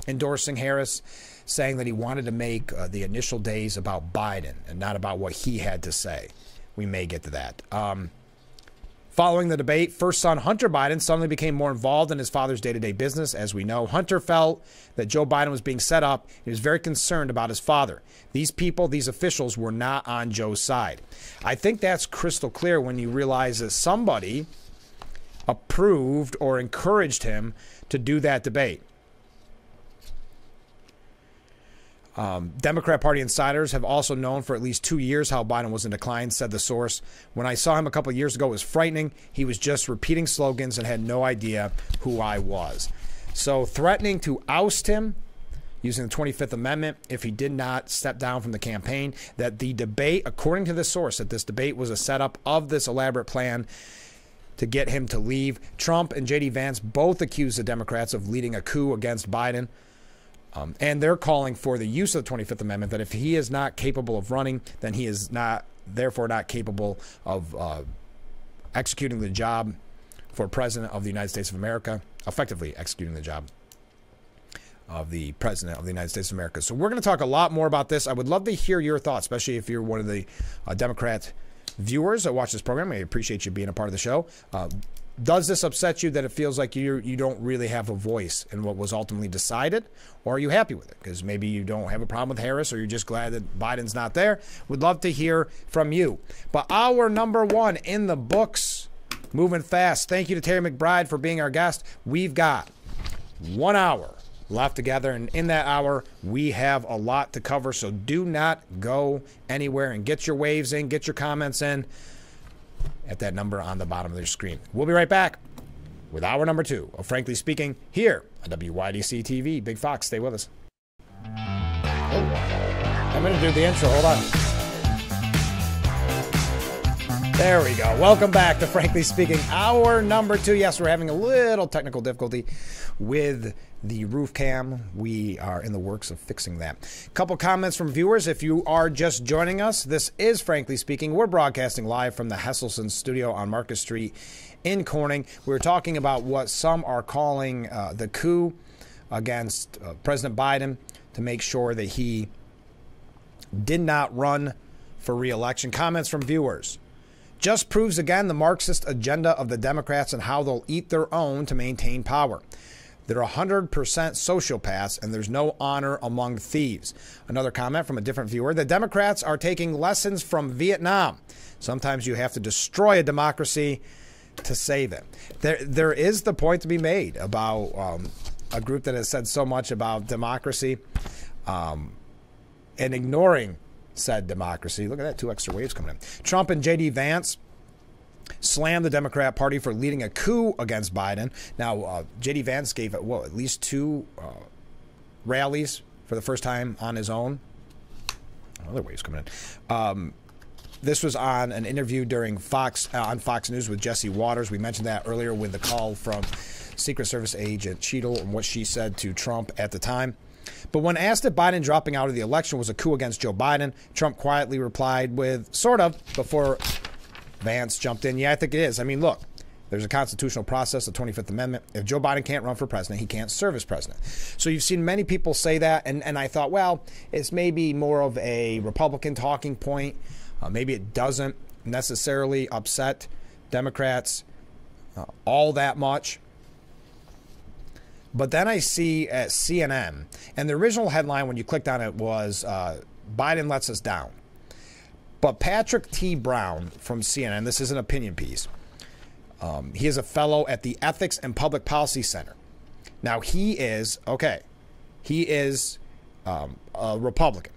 endorsing Harris, saying that he wanted to make the initial days about Biden and not about what he had to say. We may get to that. Following the debate, first son Hunter Biden suddenly became more involved in his father's day-to-day business. As we know, Hunter felt that Joe Biden was being set up. He was very concerned about his father. These people, these officials, were not on Joe's side. I think that's crystal clear when you realize that somebody approved or encouraged him to do that debate. Democrat Party insiders have also known for at least 2 years how Biden was in decline, said the source. When I saw him a couple of years ago, it was frightening. He was just repeating slogans and had no idea who I was. So threatening to oust him using the 25th Amendment if he did not step down from the campaign, that the debate, according to the source, that this debate was a setup of this elaborate plan to get him to leave. Trump and J.D. Vance both accused the Democrats of leading a coup against Biden. And they're calling for the use of the 25th Amendment, that if he is not capable of running, then he is not, therefore not capable of executing the job for President of the United States of America, effectively executing the job of the President of the United States of America. So we're going to talk a lot more about this. I would love to hear your thoughts, especially if you're one of the Democrat viewers that watch this program. I appreciate you being a part of the show. Does this upset you that it feels like you don't really have a voice in what was ultimately decided? Or are you happy with it? Because maybe you don't have a problem with Harris, or you're just glad that Biden's not there. Would love to hear from you. But hour number one in the books, moving fast. Thank you to Terry McBride for being our guest. We've got 1 hour left together, and in that hour, we have a lot to cover. So do not go anywhere, and get your waves in, get your comments in at that number on the bottom of your screen. We'll be right back with hour number two of Frankly Speaking here on WYDC TV. Big Fox, stay with us. Oh, I'm going to do the intro. Hold on. There we go. Welcome back to Frankly Speaking, hour number two. Yes, we're having a little technical difficulty with the roof cam. We are in the works of fixing that. A couple comments from viewers. If you are just joining us, this is Frankly Speaking. We're broadcasting live from the Hesselson studio on Marcus Street in Corning. We're talking about what some are calling the coup against President Biden to make sure that he did not run for re-election. Comments from viewers. Just proves again the Marxist agenda of the Democrats and how they'll eat their own to maintain power. They're 100% sociopaths, and there's no honor among thieves. Another comment from a different viewer. The Democrats are taking lessons from Vietnam. Sometimes you have to destroy a democracy to save it. There is the point to be made about a group that has said so much about democracy and ignoring said democracy. Look at that, 2 extra waves coming in. Trump and J.D. Vance slammed the Democrat Party for leading a coup against Biden. Now, J.D. Vance gave at least 2 rallies for the first time on his own. Other waves coming in. This was on an interview during on Fox News with Jesse Waters. We mentioned that earlier with the call from Secret Service agent Cheadle and what she said to Trump at the time. But when asked if Biden dropping out of the election was a coup against Joe Biden, Trump quietly replied with, sort of, before Vance jumped in. Yeah, I think it is. I mean, look, there's a constitutional process, the 25th Amendment. If Joe Biden can't run for president, he can't serve as president. So you've seen many people say that, and I thought, well, it's maybe more of a Republican talking point. Maybe it doesn't necessarily upset Democrats all that much. But then I see at CNN, and the original headline when you clicked on it was Biden lets us down. But Patrick T. Brown from CNN, this is an opinion piece. He is a fellow at the Ethics and Public Policy Center. Now, he is a Republican.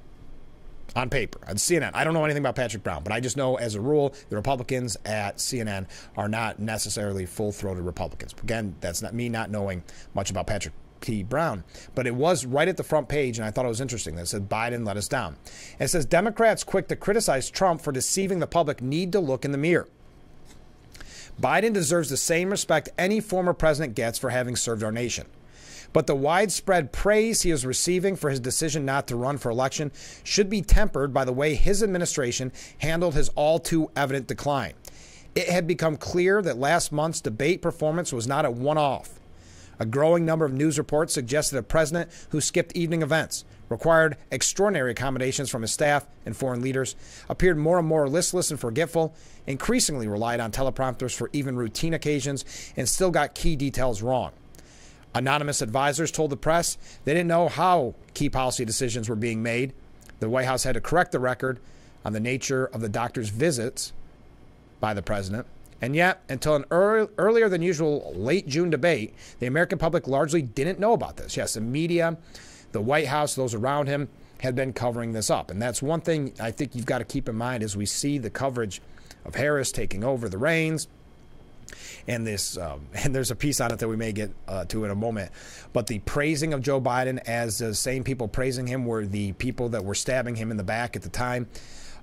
on paper on CNN. I don't know anything about Patrick Brown, but I just know as a rule, the Republicans at CNN are not necessarily full-throated Republicans. Again, that's not me not knowing much about Patrick T. Brown, but it was right at the front page, and I thought it was interesting. That said, Biden let us down. And it says, Democrats quick to criticize Trump for deceiving the public need to look in the mirror. Biden deserves the same respect any former president gets for having served our nation. But the widespread praise he is receiving for his decision not to run for election should be tempered by the way his administration handled his all too evident decline. It had become clear that last month's debate performance was not a one-off. A growing number of news reports suggested a president who skipped evening events, required extraordinary accommodations from his staff and foreign leaders, appeared more and more listless and forgetful, increasingly relied on teleprompters for even routine occasions, and still got key details wrong. Anonymous advisors told the press they didn't know how key policy decisions were being made. The White House had to correct the record on the nature of the doctor's visits by the president. And yet, until an earlier than usual late June debate, the American public largely didn't know about this. Yes, the media, the White House, those around him had been covering this up. And that's one thing I think you've got to keep in mind as we see the coverage of Harris taking over the reins. And this, and there's a piece on it that we may get to in a moment. But the praising of Joe Biden, as the same people praising him were the people that were stabbing him in the back at the time.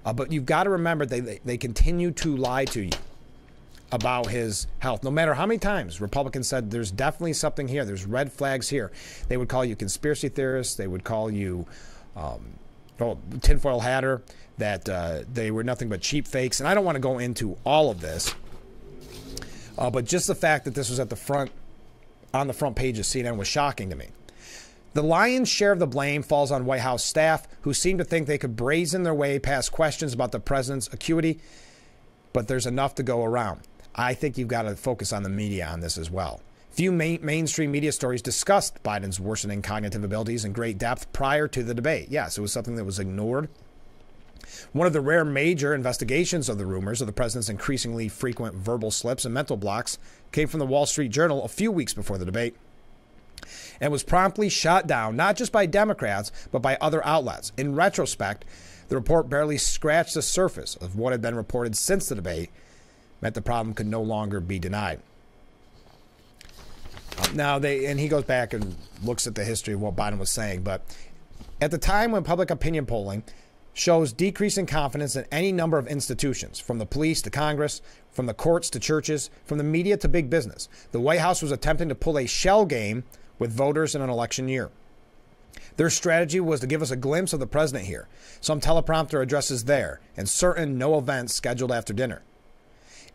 But you've got to remember they continue to lie to you about his health. No matter how many times Republicans said there's definitely something here, there's red flags here. They would call you conspiracy theorists. They would call you tinfoil hatter, that they were nothing but cheap fakes. And I don't want to go into all of this. But just the fact that this was at the front, on the front page of CNN was shocking to me. The lion's share of the blame falls on White House staff, who seem to think they could brazen their way past questions about the president's acuity, but there's enough to go around. I think you've got to focus on the media on this as well. Few mainstream media stories discussed Biden's worsening cognitive abilities in great depth prior to the debate. Yes, it was something that was ignored. One of the rare major investigations of the rumors of the president's increasingly frequent verbal slips and mental blocks came from the Wall Street Journal a few weeks before the debate and was promptly shot down, not just by Democrats, but by other outlets. In retrospect, the report barely scratched the surface of what had been reported since the debate, meant the problem could no longer be denied. And he goes back and looks at the history of what Biden was saying, but at the time when public opinion polling shows decreasing confidence in any number of institutions, from the police to Congress, from the courts to churches, from the media to big business, the White House was attempting to pull a shell game with voters in an election year. Their strategy was to give us a glimpse of the president here, some teleprompter addresses there, and certain no events scheduled after dinner.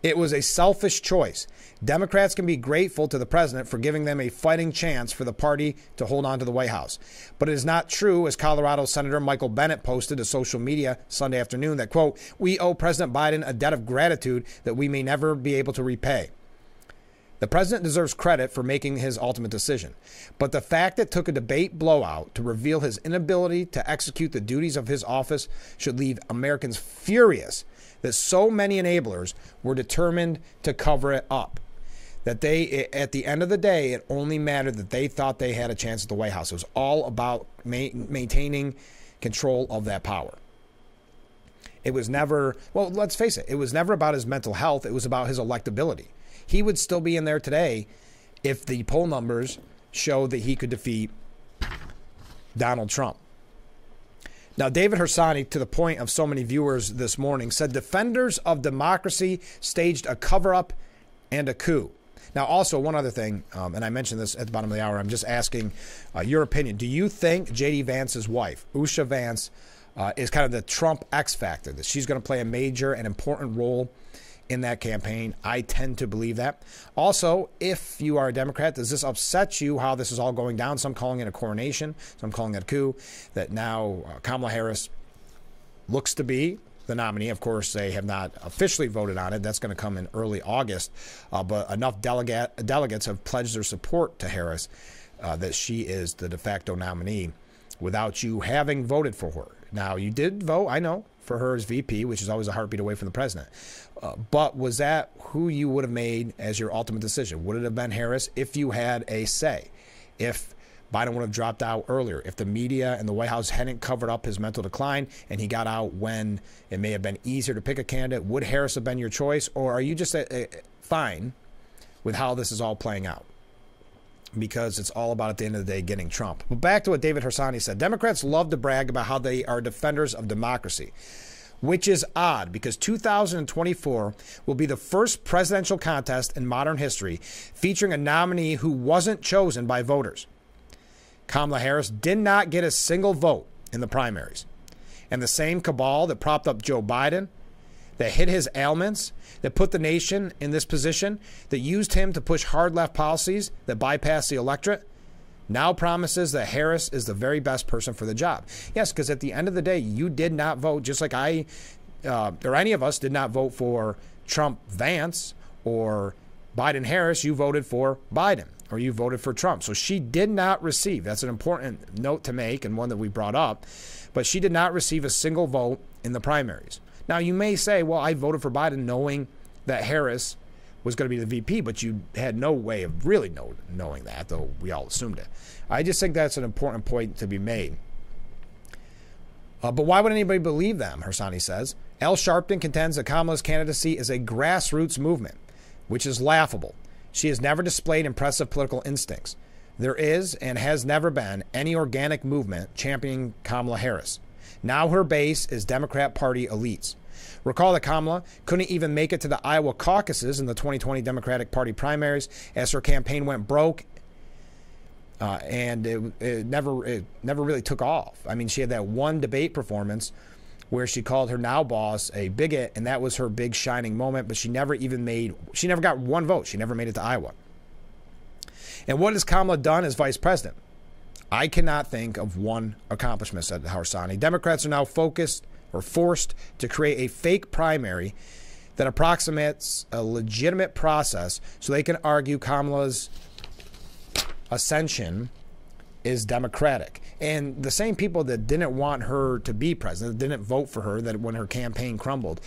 It was a selfish choice. Democrats can be grateful to the president for giving them a fighting chance for the party to hold on to the White House. But it is not true, as Colorado Senator Michael Bennet posted to social media Sunday afternoon, that, quote, "We owe President Biden a debt of gratitude that we may never be able to repay." The president deserves credit for making his ultimate decision. But the fact it took a debate blowout to reveal his inability to execute the duties of his office should leave Americans furious that so many enablers were determined to cover it up. That at the end of the day, it only mattered that they thought they had a chance at the White House. It was all about maintaining control of that power. It was never, well, let's face it, it was never about his mental health. It was about his electability. He would still be in there today if the poll numbers showed that he could defeat Donald Trump. Now, David Hersani, to the point of so many viewers this morning, said defenders of democracy staged a cover-up and a coup. Now, also, one other thing, and I mentioned this at the bottom of the hour, I'm just asking your opinion. Do you think J.D. Vance's wife, Usha Vance, is kind of the Trump X factor, that she's going to play a major and important role in that campaign? I tend to believe that. Also, if you are a Democrat, does this upset you how this is all going down? Some calling it a coronation, some calling it a coup, that now Kamala Harris looks to be the nominee. Of course, they have not officially voted on it. That's going to come in early August. But enough delegates have pledged their support to Harris that she is the de facto nominee without you having voted for her. Now, you did vote, I know, for her as VP, which is always a heartbeat away from the president. But was that who you would have made as your ultimate decision? Would it have been Harris if you had a say? If Biden would have dropped out earlier if the media and the White House hadn't covered up his mental decline and he got out when it may have been easier to pick a candidate. Would Harris have been your choice, or are you just fine with how this is all playing out? Because it's all about, at the end of the day, getting Trump. But back to what David Hersani said. Democrats love to brag about how they are defenders of democracy, which is odd because 2024 will be the first presidential contest in modern history featuring a nominee who wasn't chosen by voters. Kamala Harris did not get a single vote in the primaries. And the same cabal that propped up Joe Biden, that hid his ailments, that put the nation in this position, that used him to push hard left policies that bypass the electorate, now promises that Harris is the very best person for the job. Yes, because at the end of the day, you did not vote, just like I or any of us did not vote for Trump Vance or Biden Harris. You voted for Biden, or you voted for Trump. So she did not receive, that's an important note to make and one that we brought up, but she did not receive a single vote in the primaries. Now, you may say, well, I voted for Biden knowing that Harris was going to be the VP, but you had no way of really knowing that, though we all assumed it. I just think that's an important point to be made. But why would anybody believe them, Hersani says. Al Sharpton contends that Kamala's candidacy is a grassroots movement, which is laughable. She has never displayed impressive political instincts. There is and has never been any organic movement championing Kamala Harris. Now her base is Democrat Party elites. Recall that Kamala couldn't even make it to the Iowa caucuses in the 2020 Democratic Party primaries as her campaign went broke, and it never really took off. I mean, she had that one debate performance where she called her now boss a bigot, and that was her big shining moment, but she never got one vote. She never made it to Iowa. And what has Kamala done as vice president? I cannot think of one accomplishment, said Hersani. Democrats are now forced to create a fake primary that approximates a legitimate process so they can argue Kamala's ascension is democratic. And the same people that didn't want her to be president, that didn't vote for her, that when her campaign crumbled,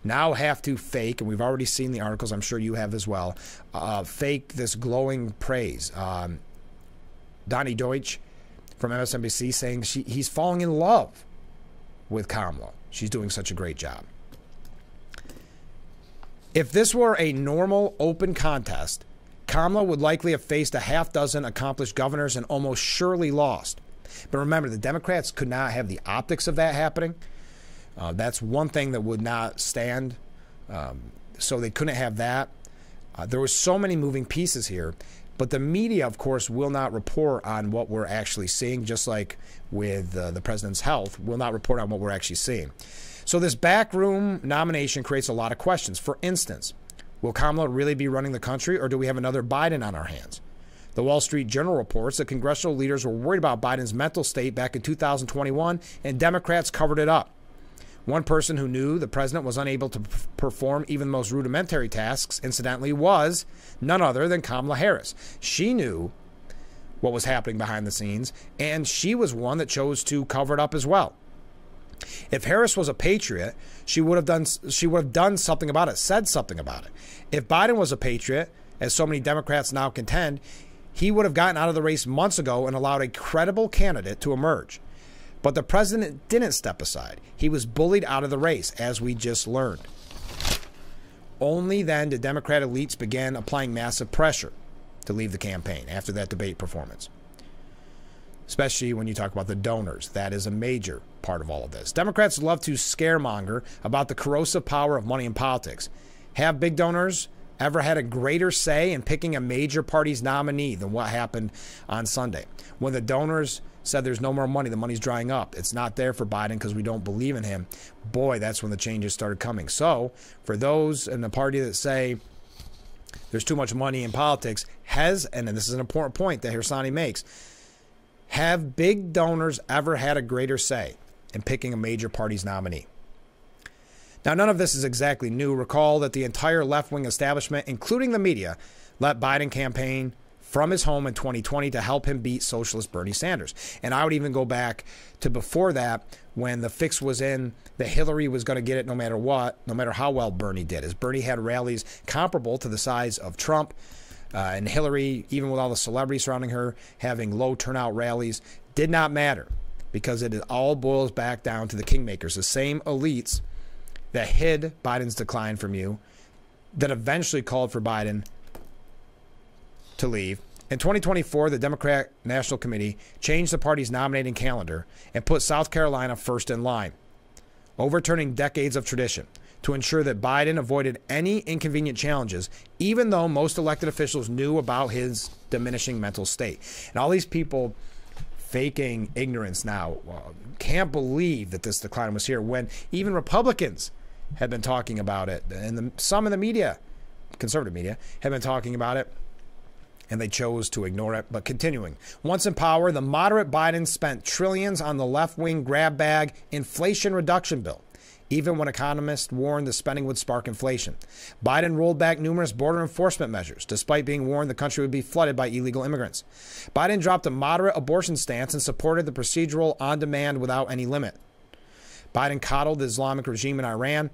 now have to fake, and we've already seen the articles, I'm sure you have as well, fake this glowing praise. Donnie Deutsch from MSNBC saying he's falling in love with Kamala. She's doing such a great job. If this were a normal open contest, Kamala would likely have faced a half dozen accomplished governors and almost surely lost. But remember, the Democrats could not have the optics of that happening. That's one thing that would not stand. So they couldn't have that. There were so many moving pieces here. But the media, of course, will not report on what we're actually seeing, just like with the president's health, will not report on what we're actually seeing. So this backroom nomination creates a lot of questions. For instance, will Kamala really be running the country, or do we have another Biden on our hands? The Wall Street Journal reports that congressional leaders were worried about Biden's mental state back in 2021, and Democrats covered it up. One person who knew the president was unable to perform even the most rudimentary tasks, incidentally, was none other than Kamala Harris. She knew what was happening behind the scenes, and she was one that chose to cover it up as well. If Harris was a patriot, she would have done something about it, said something about it. If Biden was a patriot, as so many Democrats now contend, he would have gotten out of the race months ago and allowed a credible candidate to emerge. But the president didn't step aside. He was bullied out of the race, as we just learned. Only then did Democrat elites begin applying massive pressure to leave the campaign after that debate performance. Especially when you talk about the donors. That is a major part of all of this. Democrats love to scaremonger about the corrosive power of money in politics. Have big donors ever had a greater say in picking a major party's nominee than what happened on Sunday? When the donors said there's no more money, the money's drying up, it's not there for Biden because we don't believe in him, boy, that's when the changes started coming. So for those in the party that say there's too much money in politics, and this is an important point that Hersani makes, have big donors ever had a greater say in picking a major party's nominee? Now, none of this is exactly new. Recall that the entire left-wing establishment, including the media, let Biden campaign from his home in 2020 to help him beat socialist Bernie Sanders. And I would even go back to before that, when the fix was in that Hillary was going to get it no matter what, no matter how well Bernie did, as Bernie had rallies comparable to the size of Trump. And Hillary, even with all the celebrity surrounding her, having low turnout rallies, did not matter, because it all boils back down to the kingmakers, the same elites that hid Biden's decline from you, that eventually called for Biden to leave. In 2024, the Democrat National Committee changed the party's nominating calendar and put South Carolina first in line, overturning decades of tradition to ensure that Biden avoided any inconvenient challenges, even though most elected officials knew about his diminishing mental state. And all these people faking ignorance now can't believe that this decline was here, when even Republicans have been talking about it, and some in the media, conservative media, have been talking about it, and they chose to ignore it. But continuing, once in power, the moderate Biden spent trillions on the left-wing grab bag inflation reduction bill, even when economists warned the spending would spark inflation. Biden rolled back numerous border enforcement measures, despite being warned the country would be flooded by illegal immigrants. Biden dropped a moderate abortion stance and supported the procedural on-demand without any limit. Biden coddled the Islamic regime in Iran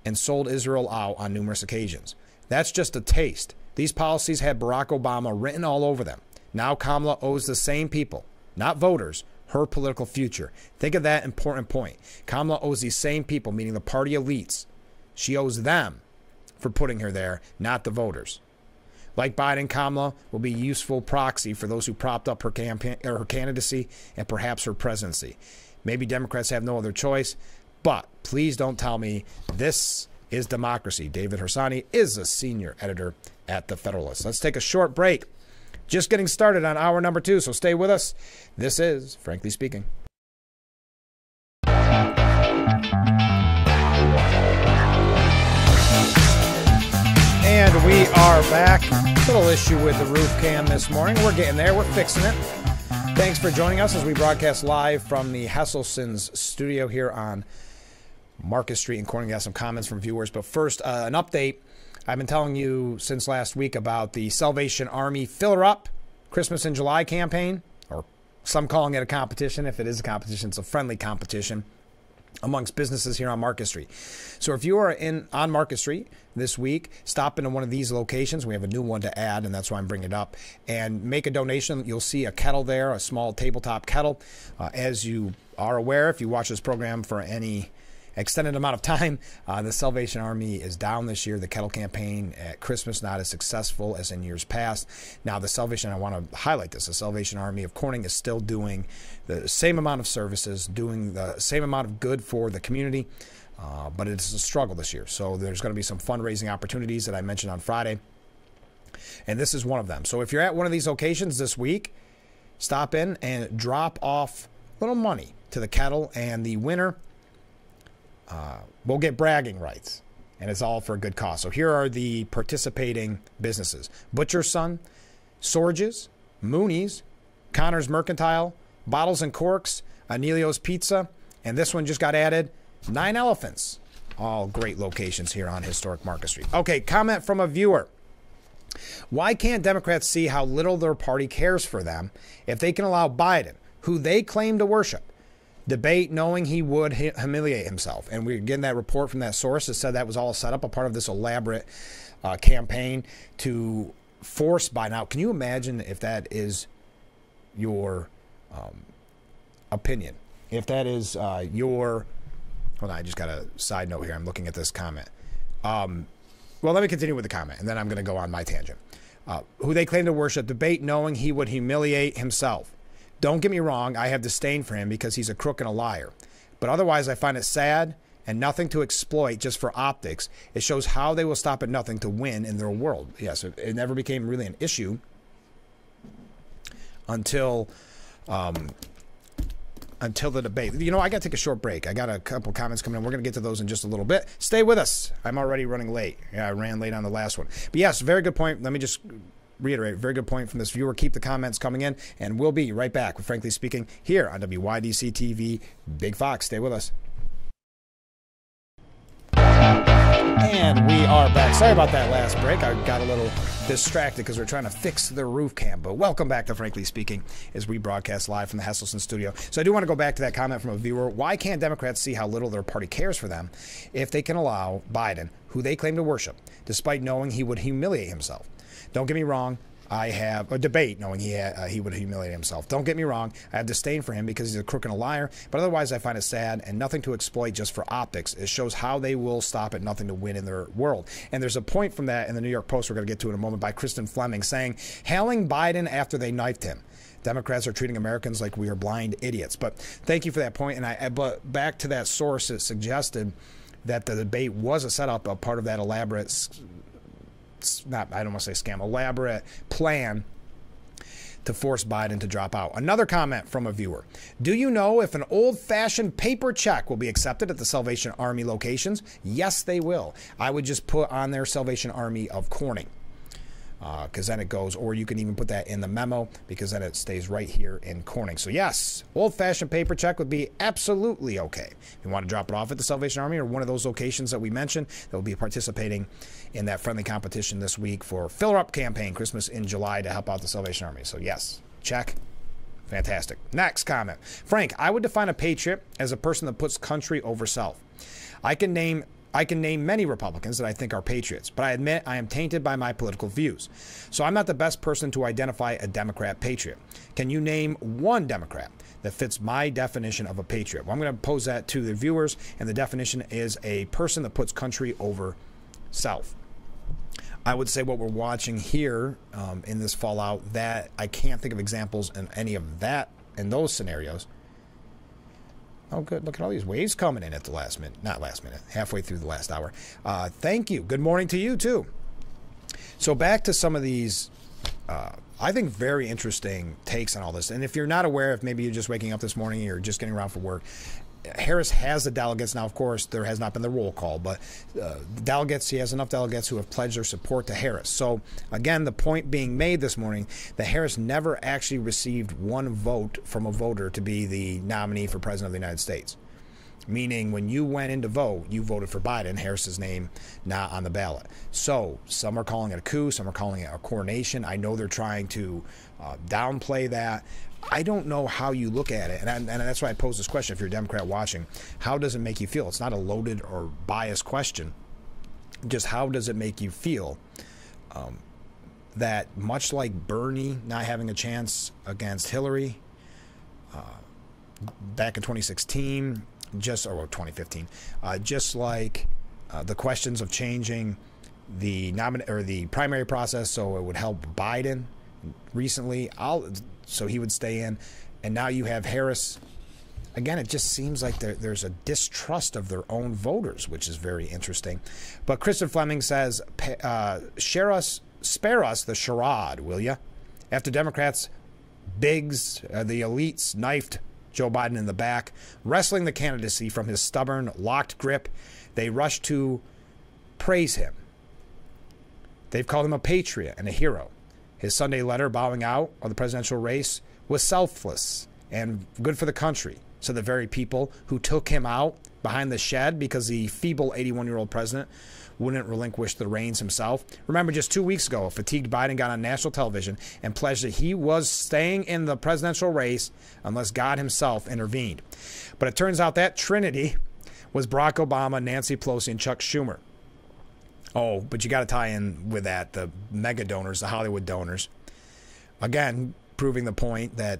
and sold Israel out on numerous occasions. That's just a taste. These policies had Barack Obama written all over them. Now Kamala owes the same people, not voters, her political future. Think of that important point. Kamala owes these same people, meaning the party elites. She owes them for putting her there, not the voters. Like Biden, Kamala will be a useful proxy for those who propped up her campaign or her candidacy and perhaps her presidency. Maybe Democrats have no other choice, but please don't tell me this is democracy. David Hersani is a senior editor at The Federalist. Let's take a short break. Just getting started on hour number 2, so stay with us. This is Frankly Speaking. And we are back. Little issue with the roof cam this morning. We're getting there. We're fixing it. Thanks for joining us as we broadcast live from the Hesselson's studio here on Market Street in Corning. Got some comments from viewers. But first, an update. I've been telling you since last week about the Salvation Army Fill Her Up Christmas in July campaign, or some calling it a competition. If it is a competition, it's a friendly competition amongst businesses here on Market Street. So if you are on Market Street this week, stop into one of these locations. We have a new one to add, and that's why I'm bringing it up. And make a donation. You'll see a kettle there, a small tabletop kettle. As you are aware, if you watch this program for any extended amount of time, the Salvation Army is down this year. The kettle campaign at Christmas not as successful as in years past. Now, I want to highlight this, the Salvation Army of Corning is still doing the same amount of services, doing the same amount of good for the community, but it's a struggle this year. So there's going to be some fundraising opportunities that I mentioned on Friday, and this is one of them. So if you're at one of these locations this week, stop in and drop off a little money to the kettle, and the winner we'll get bragging rights, and it's all for a good cause. So here are the participating businesses: Butcher's Son, Sorges, Mooney's, Connor's Mercantile, Bottles and Corks, Anelio's Pizza, and this one just got added, 9 Elephants. All great locations here on historic Market Street. Okay, comment from a viewer. Why can't Democrats see how little their party cares for them if they can allow Biden, who they claim to worship, debate knowing he would humiliate himself? And we're getting that report from that source that said that was all set up, a part of this elaborate campaign to force Biden out. Can you imagine if that is your opinion? If that is your... Hold on, I just got a side note here. I'm looking at this comment. Well, let me continue with the comment, and then I'm going to go on my tangent. Who they claim to worship, debate knowing he would humiliate himself. Don't get me wrong, I have disdain for him because he's a crook and a liar. But otherwise, I find it sad and nothing to exploit just for optics. It shows how they will stop at nothing to win in their world. Yes, it never became really an issue until the debate. You know, I got to take a short break. I got a couple comments coming in. We're going to get to those in just a little bit. Stay with us. I'm already running late. Yeah, I ran late on the last one. But yes, very good point. Let me just reiterate, very good point from this viewer. Keep the comments coming in, and we'll be right back with Frankly Speaking here on WYDC TV, Big Fox. Stay with us. And we are back. Sorry about that last break. I got a little distracted because we're trying to fix the roof cam. But welcome back to Frankly Speaking as we broadcast live from the Hesselson studio. So I do want to go back to that comment from a viewer. Why can't Democrats see how little their party cares for them if they can allow Biden, who they claim to worship, despite knowing he would humiliate himself? Don't get me wrong. I have a debate knowing he would humiliate himself. Don't get me wrong. I have disdain for him because he's a crook and a liar. But otherwise, I find it sad and nothing to exploit just for optics. It shows how they will stop at nothing to win in their world. And there's a point from that in the New York Post we're going to get to in a moment by Kristen Fleming saying, hailing Biden after they knifed him. Democrats are treating Americans like we are blind idiots. But thank you for that point. But back to that source, it suggested that the debate was a setup, a part of that elaborate I don't want to say scam, elaborate plan to force Biden to drop out. Another comment from a viewer. Do you know if an old-fashioned paper check will be accepted at the Salvation Army locations? Yes, they will. I would just put on their Salvation Army of Corning. Because then it goes, or you can even put that in the memo because then it stays right here in Corning. So yes, old-fashioned paper check would be absolutely okay. If you want to drop it off at the Salvation Army or one of those locations that we mentioned, that will be participating in that friendly competition this week for Fill Her Up campaign, Christmas in July, to help out the Salvation Army. So yes, check. Fantastic. Next comment. Frank, I would define a patriot as a person that puts country over self. I can name many Republicans that I think are patriots, but I admit I am tainted by my political views. So I'm not the best person to identify a Democrat patriot. Can you name one Democrat that fits my definition of a patriot? Well, I'm going to pose that to the viewers, and the definition is a person that puts country over self. I would say what we're watching here in this fallout, that I can't think of examples in any of that, in those scenarios. Oh, good. Look at all these waves coming in at the last minute. Not last minute. Halfway through the last hour. Thank you. Good morning to you, too. So back to some of these, I think, very interesting takes on all this. And if you're not aware, if maybe you're just waking up this morning and you're just getting around for work, Harris has the delegates. Now, of course, there has not been the roll call, but delegates, he has enough delegates who have pledged their support to Harris. So, again, the point being made this morning that Harris never actually received one vote from a voter to be the nominee for president of the United States. Meaning when you went in to vote, you voted for Biden, Harris's name not on the ballot. So some are calling it a coup, some are calling it a coronation. I know they're trying to downplay that. I don't know how you look at it, and that's why I pose this question. If you're a Democrat watching, how does it make you feel? It's not a loaded or biased question. Just how does it make you feel that much like Bernie not having a chance against Hillary back in 2016, or 2015, just like the questions of changing the primary process so it would help Biden recently, so he would stay in, and now you have Harris. Again, it just seems like there's a distrust of their own voters, which is very interesting. But Kristen Fleming says, spare us the charade, will ya? After Democrats, Biggs, the elites, knifed Joe Biden in the back, wrestling the candidacy from his stubborn, locked grip, they rushed to praise him. They've called him a patriot and a hero. His Sunday letter bowing out of the presidential race was selfless and good for the country. So the very people who took him out behind the shed because the feeble 81-year-old president wouldn't relinquish the reins himself. Remember, just 2 weeks ago, a fatigued Biden got on national television and pledged that he was staying in the presidential race unless God himself intervened. But it turns out that trinity was Barack Obama, Nancy Pelosi, and Chuck Schumer. Oh, but you got to tie in with that the mega donors, the Hollywood donors. Again, proving the point that,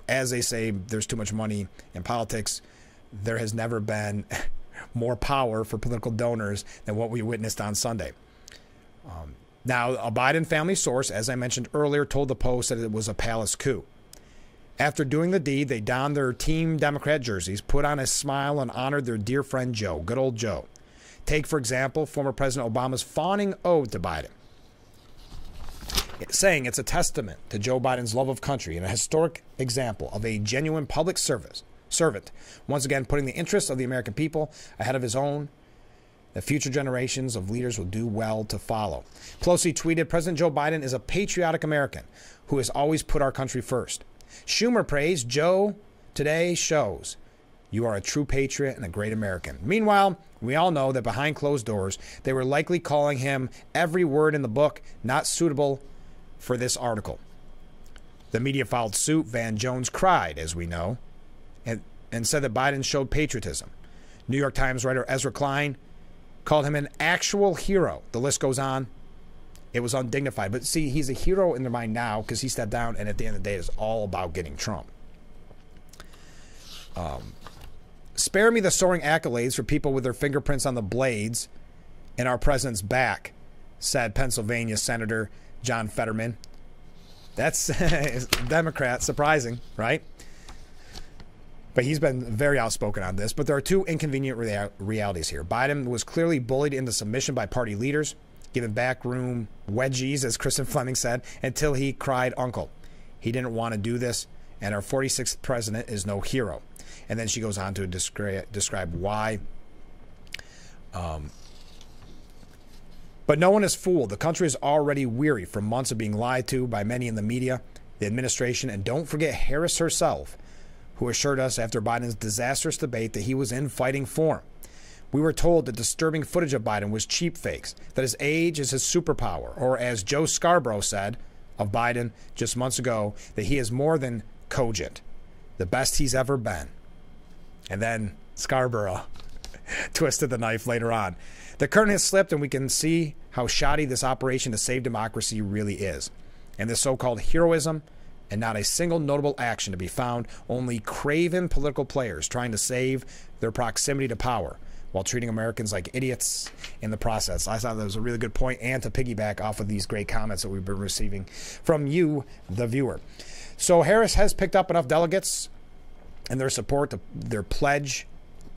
as they say, there's too much money in politics. There has never been more power for political donors than what we witnessed on Sunday. Now, a Biden family source, as I mentioned earlier, told the Post that it was a palace coup. After doing the deed, they donned their Team Democrat jerseys, put on a smile, and honored their dear friend Joe, good old Joe. Take, for example, former President Obama's fawning ode to Biden, saying it's a testament to Joe Biden's love of country and a historic example of a genuine public servant, once again putting the interests of the American people ahead of his own. The future generations of leaders will do well to follow. Pelosi tweeted, President Joe Biden is a patriotic American who has always put our country first. Schumer praised Joe today shows you are a true patriot and a great American. Meanwhile, we all know that behind closed doors, they were likely calling him every word in the book not suitable for this article. The media followed suit. Van Jones cried, as we know, and said that Biden showed patriotism. New York Times writer Ezra Klein called him an actual hero. The list goes on. It was undignified. But see, he's a hero in their mind now because he stepped down, and at the end of the day, it's all about getting Trump. Spare me the soaring accolades for people with their fingerprints on the blades in our president's back, said Pennsylvania Senator John Fetterman. That's Democrat, surprising, right? But he's been very outspoken on this. But there are two inconvenient realities here. Biden was clearly bullied into submission by party leaders, given backroom wedgies, as Kristen Fleming said, until he cried uncle. He didn't want to do this, and our 46th president is no hero. And then she goes on to describe why. But no one is fooled. The country is already weary from months of being lied to by many in the media, the administration, and don't forget Harris herself, who assured us after Biden's disastrous debate that he was in fighting form. We were told that disturbing footage of Biden was cheap fakes, that his age is his superpower, or as Joe Scarborough said of Biden just months ago, that he is more than cogent, the best he's ever been. And then Scarborough twisted the knife later on. The curtain has slipped, and we can see how shoddy this operation to save democracy really is. And this so-called heroism, and not a single notable action to be found, only craven political players trying to save their proximity to power while treating Americans like idiots in the process. I thought that was a really good point, and to piggyback off of these great comments that we've been receiving from you, the viewer. So Harris has picked up enough delegates and their support, their pledge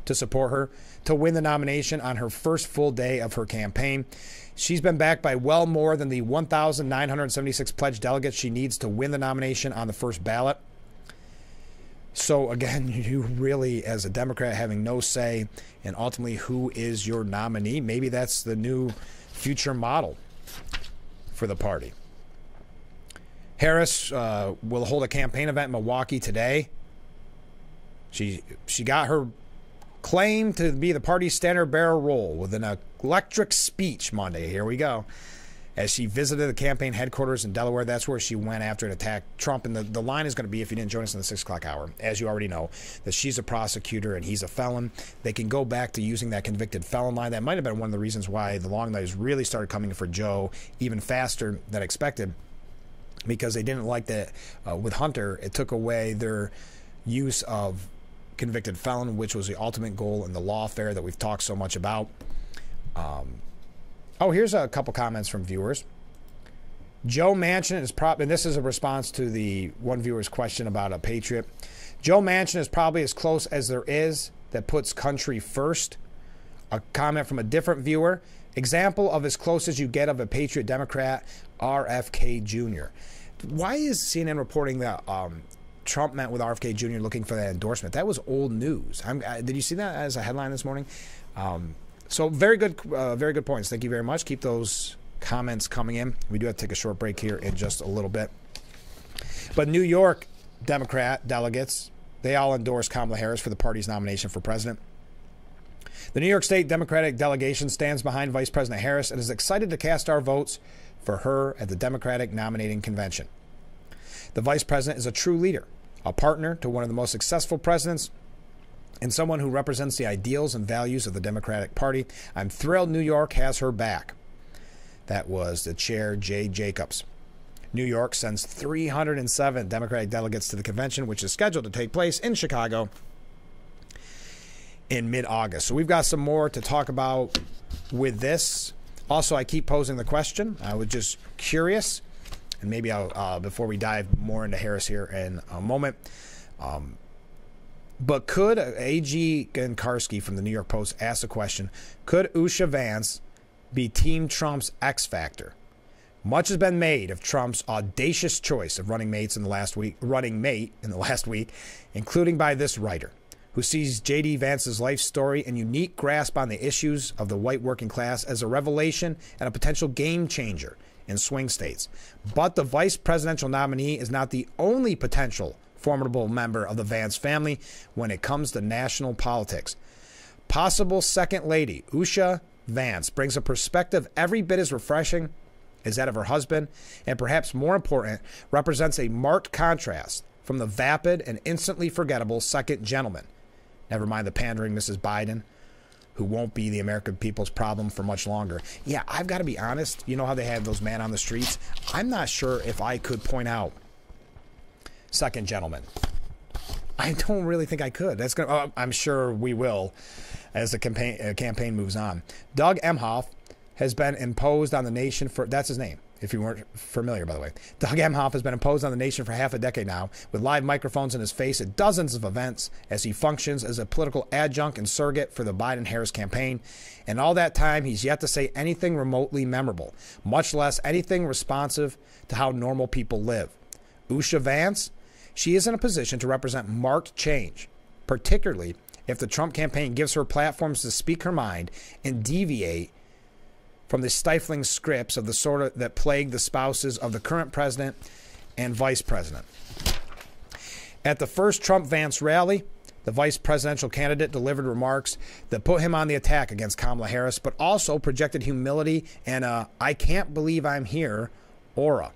to support her, to win the nomination on her first full day of her campaign. She's been backed by well more than the 1,976 pledged delegates she needs to win the nomination on the first ballot. So again, you really, as a Democrat, having no say in ultimately who is your nominee. Maybe that's the new future model for the party. Harris will hold a campaign event in Milwaukee today. She got her claim to be the party's standard bearer role with an electric speech Monday. Here we go. As she visited the campaign headquarters in Delaware, that's where she went after and attacked Trump. And the line is going to be, if you didn't join us in the 6 o'clock hour, as you already know, that she's a prosecutor and he's a felon. They can go back to using that convicted felon line. That might have been one of the reasons why the long nights really started coming for Joe even faster than expected, because they didn't like that with Hunter. It took away their use of convicted felon, which was the ultimate goal in the lawfare that we've talked so much about. Here's a couple comments from viewers. Joe Manchin is probably, and this is a response to the one viewer's question about a patriot. Joe Manchin is probably as close as there is that puts country first. A comment from a different viewer. Example of as close as you get of a patriot Democrat, RFK Jr. Why is CNN reporting that Trump met with RFK Jr. looking for that endorsement? That was old news. Did you see that as a headline this morning? So very good points. Thank you very much. Keep those comments coming in. We do have to take a short break here in just a little bit. But New York Democrat delegates, they all endorsed Kamala Harris for the party's nomination for president. The New York State Democratic delegation stands behind Vice President Harris and is excited to cast our votes for her at the Democratic nominating convention. The vice president is a true leader, a partner to one of the most successful presidents, and someone who represents the ideals and values of the Democratic Party. I'm thrilled New York has her back. That was the chair, Jay Jacobs. New York sends 307 Democratic delegates to the convention, which is scheduled to take place in Chicago in mid-August. So we've got some more to talk about with this. Also, I keep posing the question. I was just curious, and maybe I'll, before we dive more into Harris here in a moment, but could A.G. Gankarski from the New York Post ask the question, could Usha Vance be Team Trump's X Factor? Much has been made of Trump's audacious choice of running mate in the last week, including by this writer, who sees J.D. Vance's life story and unique grasp on the issues of the white working class as a revelation and a potential game changer in swing states. But the vice presidential nominee is not the only potential formidable member of the Vance family when it comes to national politics. Possible second lady Usha Vance brings a perspective every bit as refreshing as that of her husband, and perhaps more important, represents a marked contrast from the vapid and instantly forgettable second gentleman. Never mind the pandering Mrs. Biden, who won't be the American people's problem for much longer. Yeah, I've got to be honest. You know how they have those man on the streets? I'm not sure if I could point out second gentleman. I don't really think I could. That's gonna. I'm sure we will as the campaign moves on. Doug Emhoff has been imposed on the nation for, that's his name, if you weren't familiar, by the way. Doug Emhoff has been imposed on the nation for half a decade now, with live microphones in his face at dozens of events as he functions as a political adjunct and surrogate for the Biden-Harris campaign. And all that time, he's yet to say anything remotely memorable, much less anything responsive to how normal people live. Usha Vance, she is in a position to represent marked change, particularly if the Trump campaign gives her platforms to speak her mind and deviate from the stifling scripts of the sort that plague the spouses of the current president and vice president. At the first Trump-Vance rally, the vice presidential candidate delivered remarks that put him on the attack against Kamala Harris, but also projected humility and a "I can't believe I'm here" aura.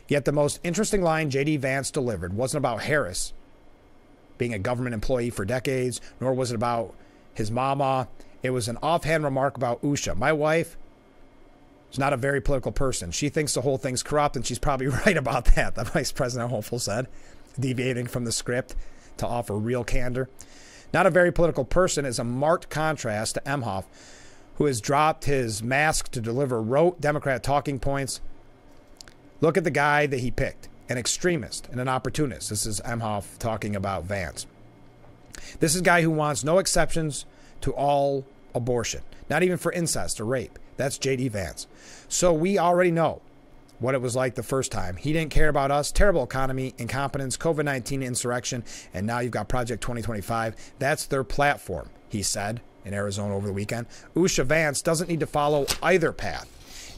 Yet the most interesting line J.D. Vance delivered wasn't about Harris being a government employee for decades, nor was it about his mama. It was an offhand remark about Usha. My wife is not a very political person. She thinks the whole thing's corrupt, and she's probably right about that, the vice president hopeful said, deviating from the script to offer real candor. Not a very political person is a marked contrast to Emhoff, who has dropped his mask to deliver rote Democrat talking points. Look at the guy that he picked, an extremist and an opportunist. This is Emhoff talking about Vance. This is a guy who wants no exceptions to all abortion, not even for incest or rape. That's J.D. Vance. So we already know what it was like the first time. He didn't care about us. Terrible economy, incompetence, COVID-19 insurrection, and now you've got Project 2025. That's their platform, he said in Arizona over the weekend. Usha Vance doesn't need to follow either path.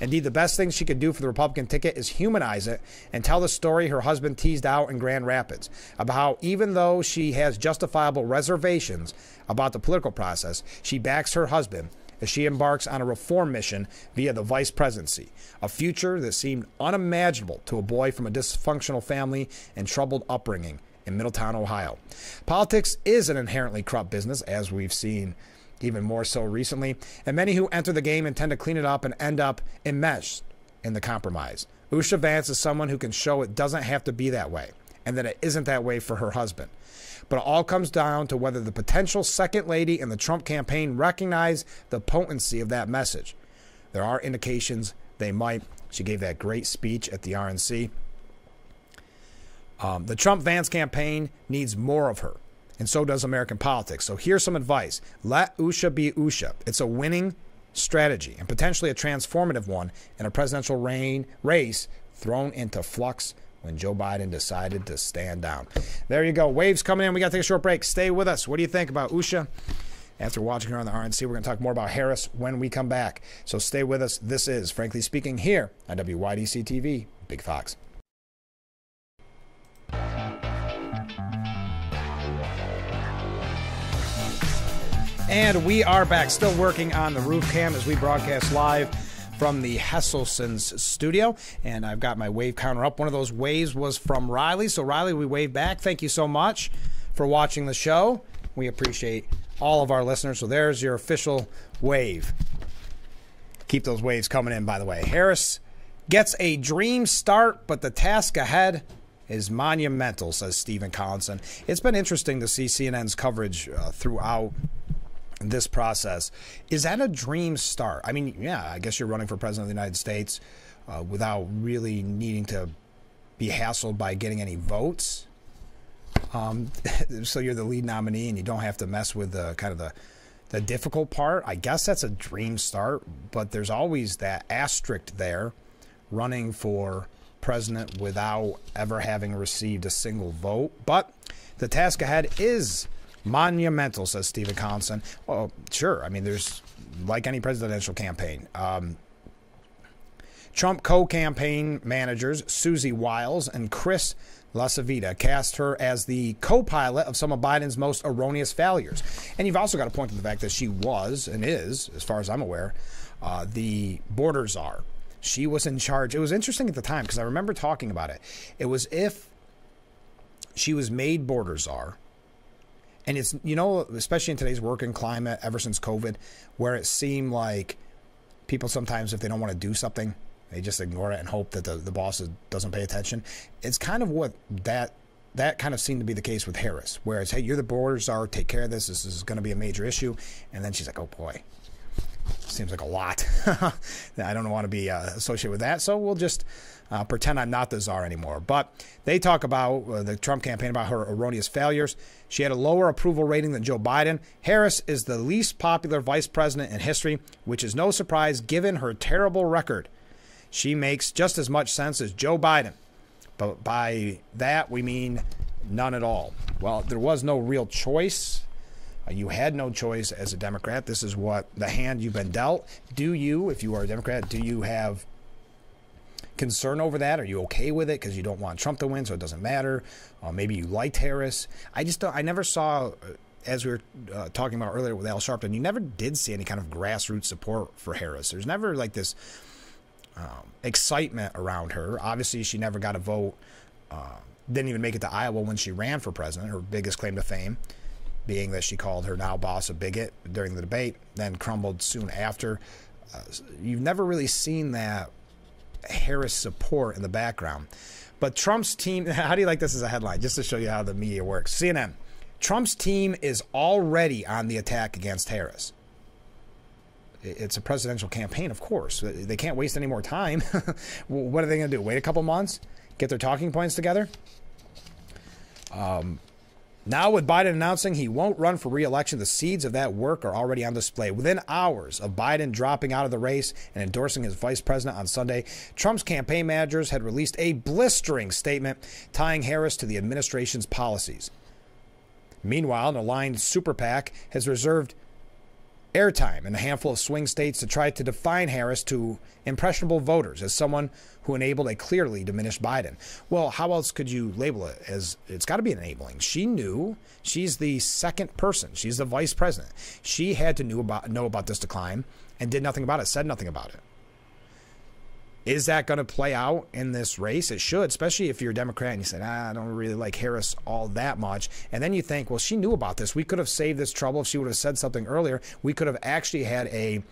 Indeed, the best thing she could do for the Republican ticket is humanize it and tell the story her husband teased out in Grand Rapids about how even though she has justifiable reservations about the political process, she backs her husband as she embarks on a reform mission via the vice presidency, a future that seemed unimaginable to a boy from a dysfunctional family and troubled upbringing in Middletown, Ohio. Politics is an inherently corrupt business, as we've seen even more so recently, and many who enter the game intend to clean it up and end up enmeshed in the compromise. Usha Vance is someone who can show it doesn't have to be that way, and that it isn't that way for her husband. But it all comes down to whether the potential second lady and the Trump campaign recognize the potency of that message. There are indications they might. She gave that great speech at the RNC. The Trump-Vance campaign needs more of her, and so does American politics. So here's some advice. Let Usha be Usha. It's a winning strategy and potentially a transformative one in a presidential race thrown into flux when Joe Biden decided to stand down. There you go. Waves coming in. We got to take a short break. Stay with us. What do you think about Usha? After watching her on the RNC, we're going to talk more about Harris when we come back. So stay with us. This is Frankly Speaking here on WYDC TV. Big Fox. And we are back, still working on the roof cam as we broadcast live from the Hesselson's studio. And I've got my wave counter up. One of those waves was from Riley. So Riley, we wave back. Thank you so much for watching the show. We appreciate all of our listeners. So there's your official wave. Keep those waves coming in, by the way. Harris gets a dream start, but the task ahead is monumental, says Stephen Collinson. It's been interesting to see CNN's coverage throughout this process. Is that a dream start? I mean, yeah, I guess you're running for president of the United States without really needing to be hassled by getting any votes. So you're the lead nominee and you don't have to mess with the difficult part. I guess that's a dream start, but there's always that asterisk there, running for president without ever having received a single vote. But the task ahead is monumental, says Stephen Collinson. Well, sure. I mean, there's like any presidential campaign. Trump co-campaign managers Susie Wiles and Chris LaCivita cast her as the co-pilot of some of Biden's most erroneous failures. And you've also got to point to the fact that she was and is, as far as I'm aware, the border czar. She was in charge. It was interesting at the time because I remember talking about it. It was if she was made border czar, And it's, you know, especially in today's working climate, ever since COVID, where it seemed like people sometimes, if they don't want to do something, they just ignore it and hope that the boss doesn't pay attention. It's kind of what that kind of seemed to be the case with Harris, whereas, hey, you're the border czar, take care of this. This is going to be a major issue. And then she's like, oh, boy, seems like a lot. I don't want to be associated with that. So we'll just pretend I'm not the czar anymore. But they talk about the Trump campaign, about her erroneous failures. She had a lower approval rating than Joe Biden. Harris is the least popular vice president in history, which is no surprise given her terrible record. She makes just as much sense as Joe Biden. But by that, we mean none at all. Well, there was no real choice. You had no choice as a Democrat. This is what the hand you've been dealt. Do you, if you are a Democrat, do you have concern over that? Are you okay with it because you don't want Trump to win, so it doesn't matter? Maybe you liked Harris. I never saw, as we were talking about earlier with Al Sharpton, you never did see any kind of grassroots support for Harris. There's never like this excitement around her. Obviously, she never got a vote. Didn't even make it to Iowa when she ran for president. Her biggest claim to fame being that she called her now boss a bigot during the debate, then crumbled soon after. You've never really seen that Harris support in the background. But Trump's team, how do you like this as a headline? Just to show you how the media works. CNN, Trump's team is already on the attack against Harris. It's a presidential campaign, of course. They can't waste any more time. What are they going to do? Wait a couple months? Get their talking points together? Now with Biden announcing he won't run for re-election, the seeds of that work are already on display. Within hours of Biden dropping out of the race and endorsing his vice president on Sunday, Trump's campaign managers had released a blistering statement tying Harris to the administration's policies. Meanwhile, an aligned super PAC has reserved airtime in a handful of swing states to try to define Harris to impressionable voters as someone who enabled a clearly diminished Biden. Well, how else could you label it? As it's got to be enabling. She knew. She's the second person. She's the vice president. She had to know about this decline and did nothing about it, said nothing about it. Is that going to play out in this race? It should, especially if you're a Democrat and you say, I don't really like Harris all that much. And then you think, well, she knew about this. We could have saved this trouble if she would have said something earlier. We could have actually had a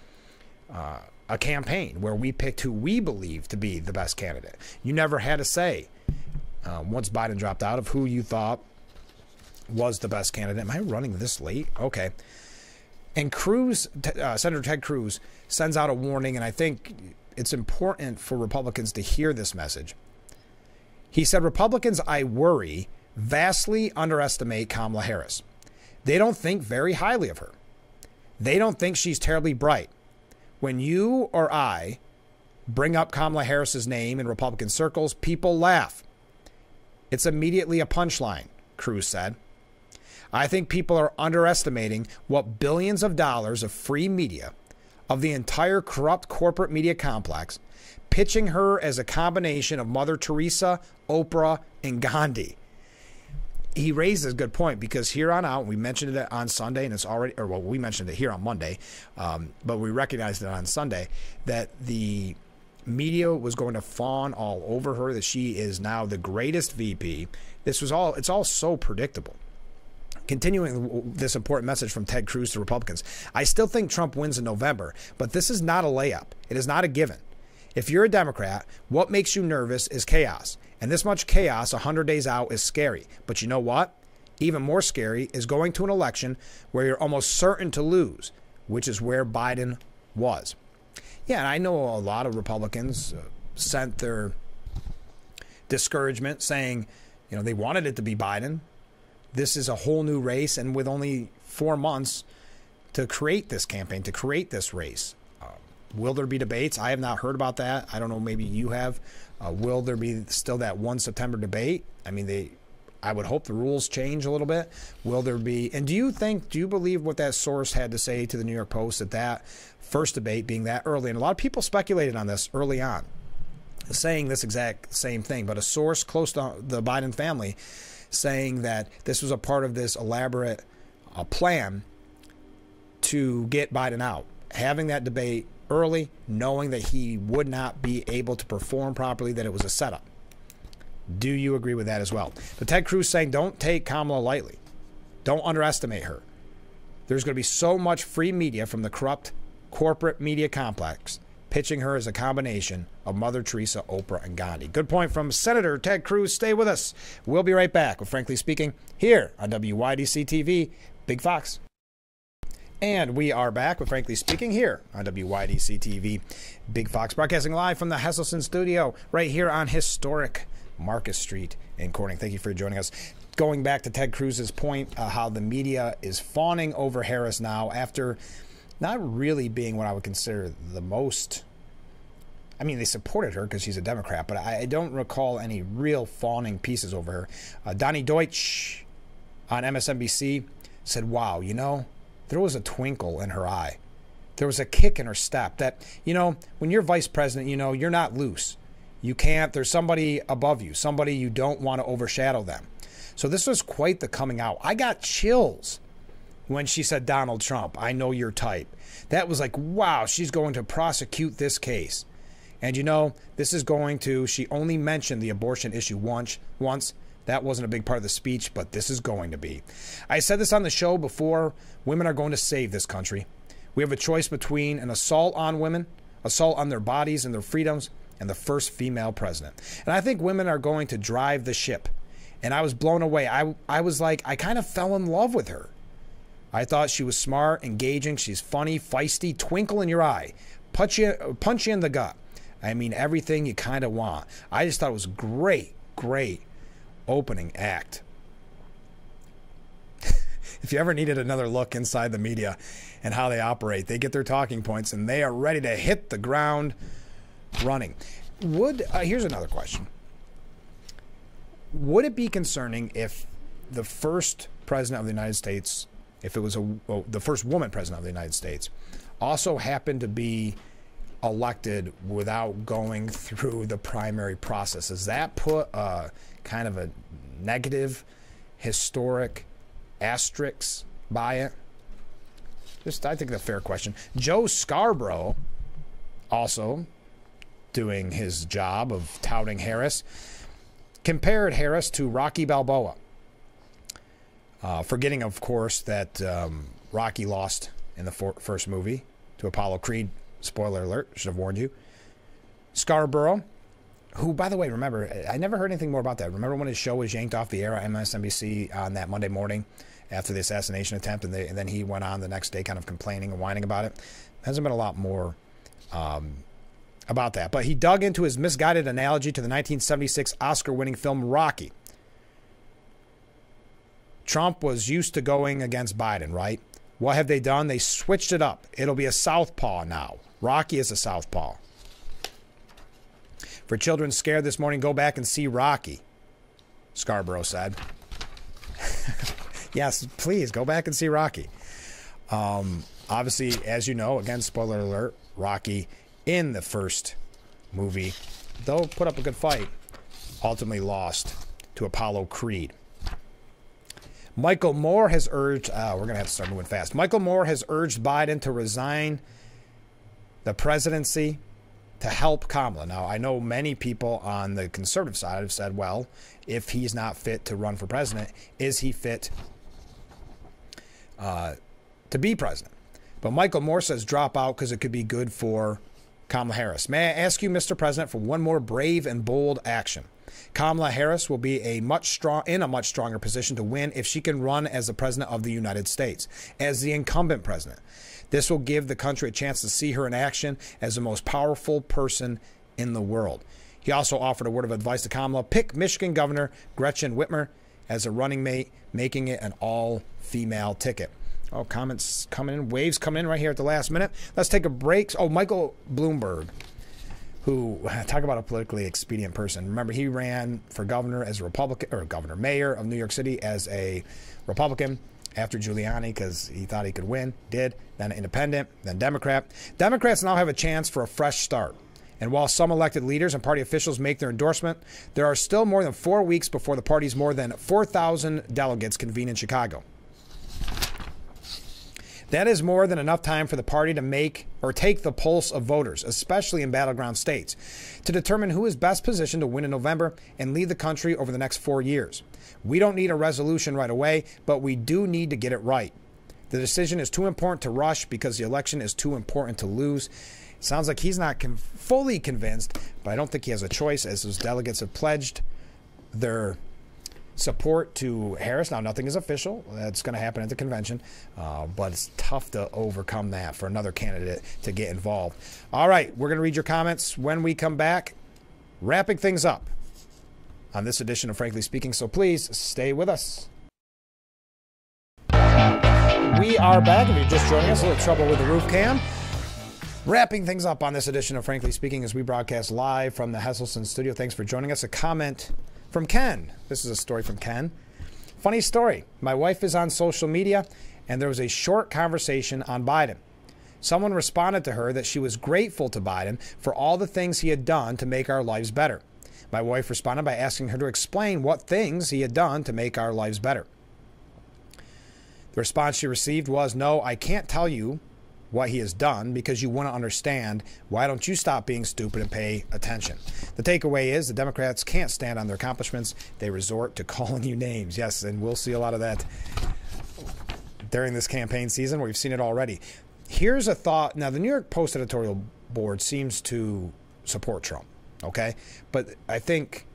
campaign where we picked who we believe to be the best candidate. You never had a say, once Biden dropped out, of who you thought was the best candidate. Am I running this late? Okay. And Cruz, Senator Ted Cruz, sends out a warning, and I think it's important for Republicans to hear this message. He said, Republicans, I worry, vastly underestimate Kamala Harris. They don't think very highly of her. They don't think she's terribly bright. When you or I bring up Kamala Harris's name in Republican circles, people laugh. It's immediately a punchline, Cruz said. I think people are underestimating what billions of dollars of free media, of the entire corrupt corporate media complex, pitching her as a combination of Mother Teresa, Oprah, and Gandhi. He raises a good point because here on out, we mentioned it on Sunday, and it's already, or well, we mentioned it here on Monday, but we recognized it on Sunday, that the media was going to fawn all over her, that she is now the greatest VP. It's all so predictable. Continuing this important message from Ted Cruz to Republicans, I still think Trump wins in November, but this is not a layup. It is not a given. If you're a Democrat, what makes you nervous is chaos. And this much chaos 100 days out is scary. But you know what? Even more scary is going to an election where you're almost certain to lose, which is where Biden was. Yeah, and I know a lot of Republicans sent their discouragement saying, they wanted it to be Biden. This is a whole new race, and with only 4 months to create this campaign, to create this race. Will there be debates? I have not heard about that. I don't know, maybe you have. Will there be still that 1 September debate? I mean, I would hope the rules change a little bit. Will there be, and do you believe what that source had to say to the New York Post that first debate being that early? And a lot of people speculated on this early on, saying this exact same thing, but a source close to the Biden family saying that this was a part of this elaborate plan to get Biden out. Having that debate early, knowing that he would not be able to perform properly, that it was a setup. Do you agree with that as well? But Ted Cruz saying don't take Kamala lightly. Don't underestimate her. There's going to be so much free media from the corrupt corporate media complex pitching her as a combination of Mother Teresa, Oprah, and Gandhi. Good point from Senator Ted Cruz. Stay with us. We'll be right back with Frankly Speaking here on WYDC TV, Big Fox. And we are back with Frankly Speaking here on WYDC TV, Big Fox, broadcasting live from the Hesselson studio right here on historic Marcus Street in Corning. Thank you for joining us. Going back to Ted Cruz's point, how the media is fawning over Harris now after not really being what I would consider the most. I mean, they supported her because she's a Democrat, but I don't recall any real fawning pieces over her. Donnie Deutsch on MSNBC said, wow, you know, there was a twinkle in her eye. There was a kick in her step that, you know, when you're vice president, you know, you're not loose. You can't, there's somebody above you, somebody you don't want to overshadow them. So this was quite the coming out. I got chills when she said, Donald Trump, I know your type. That was like, wow, she's going to prosecute this case. And you know, this is going to, she only mentioned the abortion issue once. That wasn't a big part of the speech, but this is going to be. I said this on the show before, women are going to save this country. We have a choice between an assault on women, assault on their bodies and their freedoms, and the first female president. And I think women are going to drive the ship. And I was blown away. I was like, I kind of fell in love with her. I thought she was smart, engaging. She's funny, feisty, twinkle in your eye, punch you in the gut. I mean, everything you kind of want. I just thought it was great opening act. If you ever needed another look inside the media and how they operate, they get their talking points and they are ready to hit the ground running. Here's another question. Would it be concerning if the first president of the United States, if it was the first woman president of the United States, also happened to be elected without going through the primary process? Does that put a kind of a negative historic asterisk by it? I think that's a fair question. Joe Scarborough, also doing his job of touting Harris, compared Harris to Rocky Balboa. Forgetting, of course, that Rocky lost in the first movie to Apollo Creed. Spoiler alert, should have warned you. Scarborough, who, by the way, remember, I never heard anything more about that. Remember when his show was yanked off the air on MSNBC on that Monday morning after the assassination attempt, and then he went on the next day kind of complaining and whining about it? There hasn't been a lot more about that. But he dug into his misguided analogy to the 1976 Oscar-winning film Rocky. Trump was used to going against Biden, right? What have they done? They switched it up. It'll be a southpaw now. Rocky is a southpaw. For children scared this morning, go back and see Rocky, Scarborough said. Yes, please, go back and see Rocky. Obviously, as you know, again, spoiler alert, Rocky in the first movie, though put up a good fight, ultimately lost to Apollo Creed. Michael Moore has urged, we're going to have to start moving fast. Michael Moore has urged Biden to resign the presidency to help Kamala. Now, I know many people on the conservative side have said, well, if he's not fit to run for president, is he fit to be president? But Michael Moore says drop out because it could be good for Kamala Harris. May I ask you, Mr. President, for one more brave and bold action? Kamala Harris will be in a much stronger position to win if she can run as the president of the United States, as the incumbent president. This will give the country a chance to see her in action as the most powerful person in the world. He also offered a word of advice to Kamala: pick Michigan Governor Gretchen Whitmer as a running mate, making it an all-female ticket. Oh, comments coming in, waves coming in right here at the last minute. Let's take a break. Oh, Michael Bloomberg, who, talk about a politically expedient person. Remember, he ran for governor as a Republican, or mayor of New York City as a Republican after Giuliani because he thought he could win. Did. Then independent, then Democrat. Democrats now have a chance for a fresh start. And while some elected leaders and party officials make their endorsement, there are still more than 4 weeks before the party's more than 4,000 delegates convene in Chicago. That is more than enough time for the party to make or take the pulse of voters, especially in battleground states, to determine who is best positioned to win in November and lead the country over the next 4 years. We don't need a resolution right away, but we do need to get it right. The decision is too important to rush because the election is too important to lose. It sounds like he's not fully convinced, but I don't think he has a choice, as those delegates have pledged their support to Harris. Now, nothing is official. That's going to happen at the convention, but it's tough to overcome that for another candidate to get involved. All right, we're going to read your comments when we come back, wrapping things up on this edition of Frankly Speaking, so please stay with us. We are back. If you're just joining us, a little trouble with the roof cam. Wrapping things up on this edition of Frankly Speaking as we broadcast live from the Hesselson studio. Thanks for joining us. A comment from Ken. This is a story from Ken. Funny story. My wife is on social media, and there was a short conversation on Biden. Someone responded to her that she was grateful to Biden for all the things he had done to make our lives better. My wife responded by asking her to explain what things he had done to make our lives better. The response she received was, "No, I can't tell you what he has done because you want to understand. Why don't you stop being stupid and pay attention?" The takeaway is the Democrats can't stand on their accomplishments. They resort to calling you names. Yes, and we'll see a lot of that during this campaign season. We've seen it already. Here's a thought. Now, the New York Post editorial board seems to support Trump, okay? But I think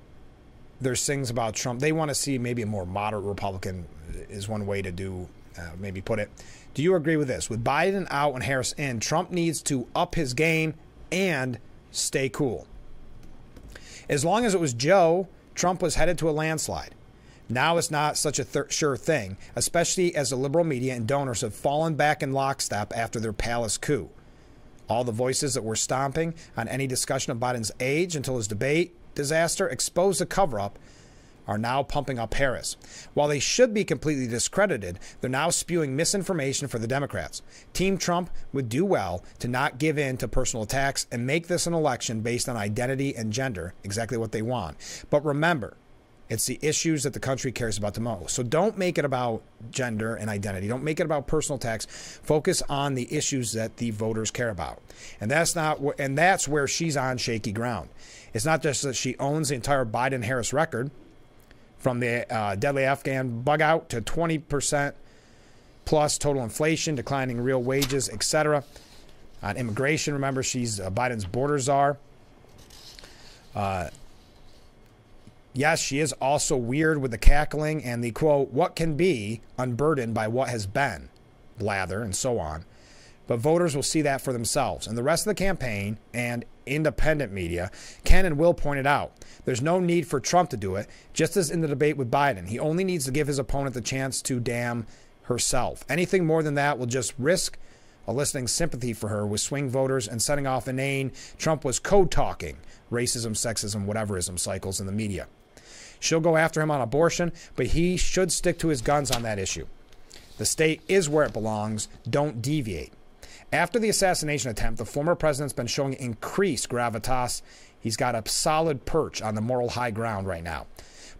there's things about Trump. They want to see maybe a more moderate Republican is one way to maybe put it. Do you agree with this? With Biden out and Harris in, Trump needs to up his game and stay cool. As long as it was Joe, Trump was headed to a landslide. Now it's not such a sure thing, especially as the liberal media and donors have fallen back in lockstep after their palace coup. All the voices that were stomping on any discussion of Biden's age until his debate disaster exposed the cover-up are now pumping up Harris. While they should be completely discredited, they're now spewing misinformation for the Democrats. Team Trump would do well to not give in to personal attacks and make this an election based on identity and gender, exactly what they want. But remember, it's the issues that the country cares about the most. So don't make it about gender and identity. Don't make it about personal attacks. Focus on the issues that the voters care about. And that's where she's on shaky ground. It's not just that she owns the entire Biden-Harris record, from the deadly Afghan bug out to 20% plus total inflation, declining real wages, etc. On immigration, remember, she's Biden's border czar. Yes, she is also weird with the cackling and the, quote, what can be unburdened by what has been, blather, and so on. But voters will see that for themselves. And the rest of the campaign and independent media can and will point it out. There's no need for Trump to do it, just as in the debate with Biden. He only needs to give his opponent the chance to damn herself. Anything more than that will just risk eliciting sympathy for her with swing voters and setting off inane Trump was code-talking racism, sexism, whateverism cycles in the media. She'll go after him on abortion, but he should stick to his guns on that issue. The state is where it belongs. Don't deviate. After the assassination attempt, the former president's been showing increased gravitas. He's got a solid perch on the moral high ground right now.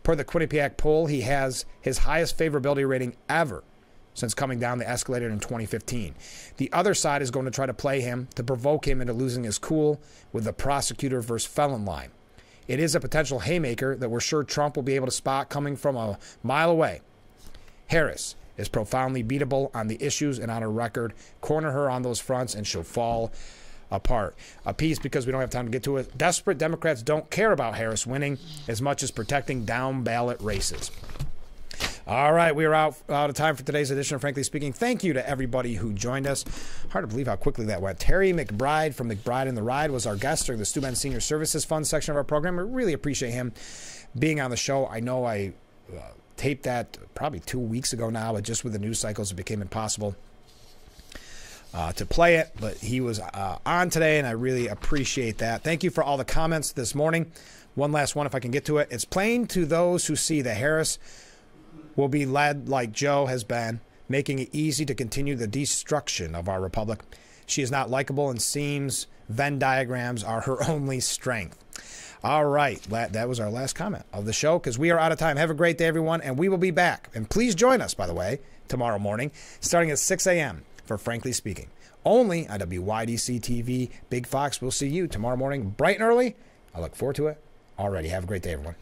Per the Quinnipiac poll, he has his highest favorability rating ever since coming down the escalator in 2015. The other side is going to try to play him to provoke him into losing his cool with the prosecutor versus felon line. It is a potential haymaker that we're sure Trump will be able to spot coming from a mile away. Harris is profoundly beatable on the issues and on her record. Corner her on those fronts and she'll fall apart. A piece, because we don't have time to get to it. Desperate Democrats don't care about Harris winning as much as protecting down-ballot races. All right, we are out of time for today's edition of Frankly Speaking. Thank you to everybody who joined us. Hard to believe how quickly that went. Terry McBride from McBride and the Ride was our guest during the Steuben Senior Services Fund section of our program. We really appreciate him being on the show. I know I taped that probably 2 weeks ago now, but just with the news cycles, it became impossible to play it. But he was on today, and I really appreciate that. Thank you for all the comments this morning. One last one, if I can get to it. It's plain to those who see that Harris will be led like Joe has been, making it easy to continue the destruction of our republic. She is not likable and seems Venn diagrams are her only strength. All right, that was our last comment of the show because we are out of time. Have a great day, everyone, and we will be back. And please join us, by the way, tomorrow morning, starting at 6 a.m. for Frankly Speaking. Only on WYDC TV. Big Fox, we'll see you tomorrow morning bright and early. I look forward to it already. Have a great day, everyone.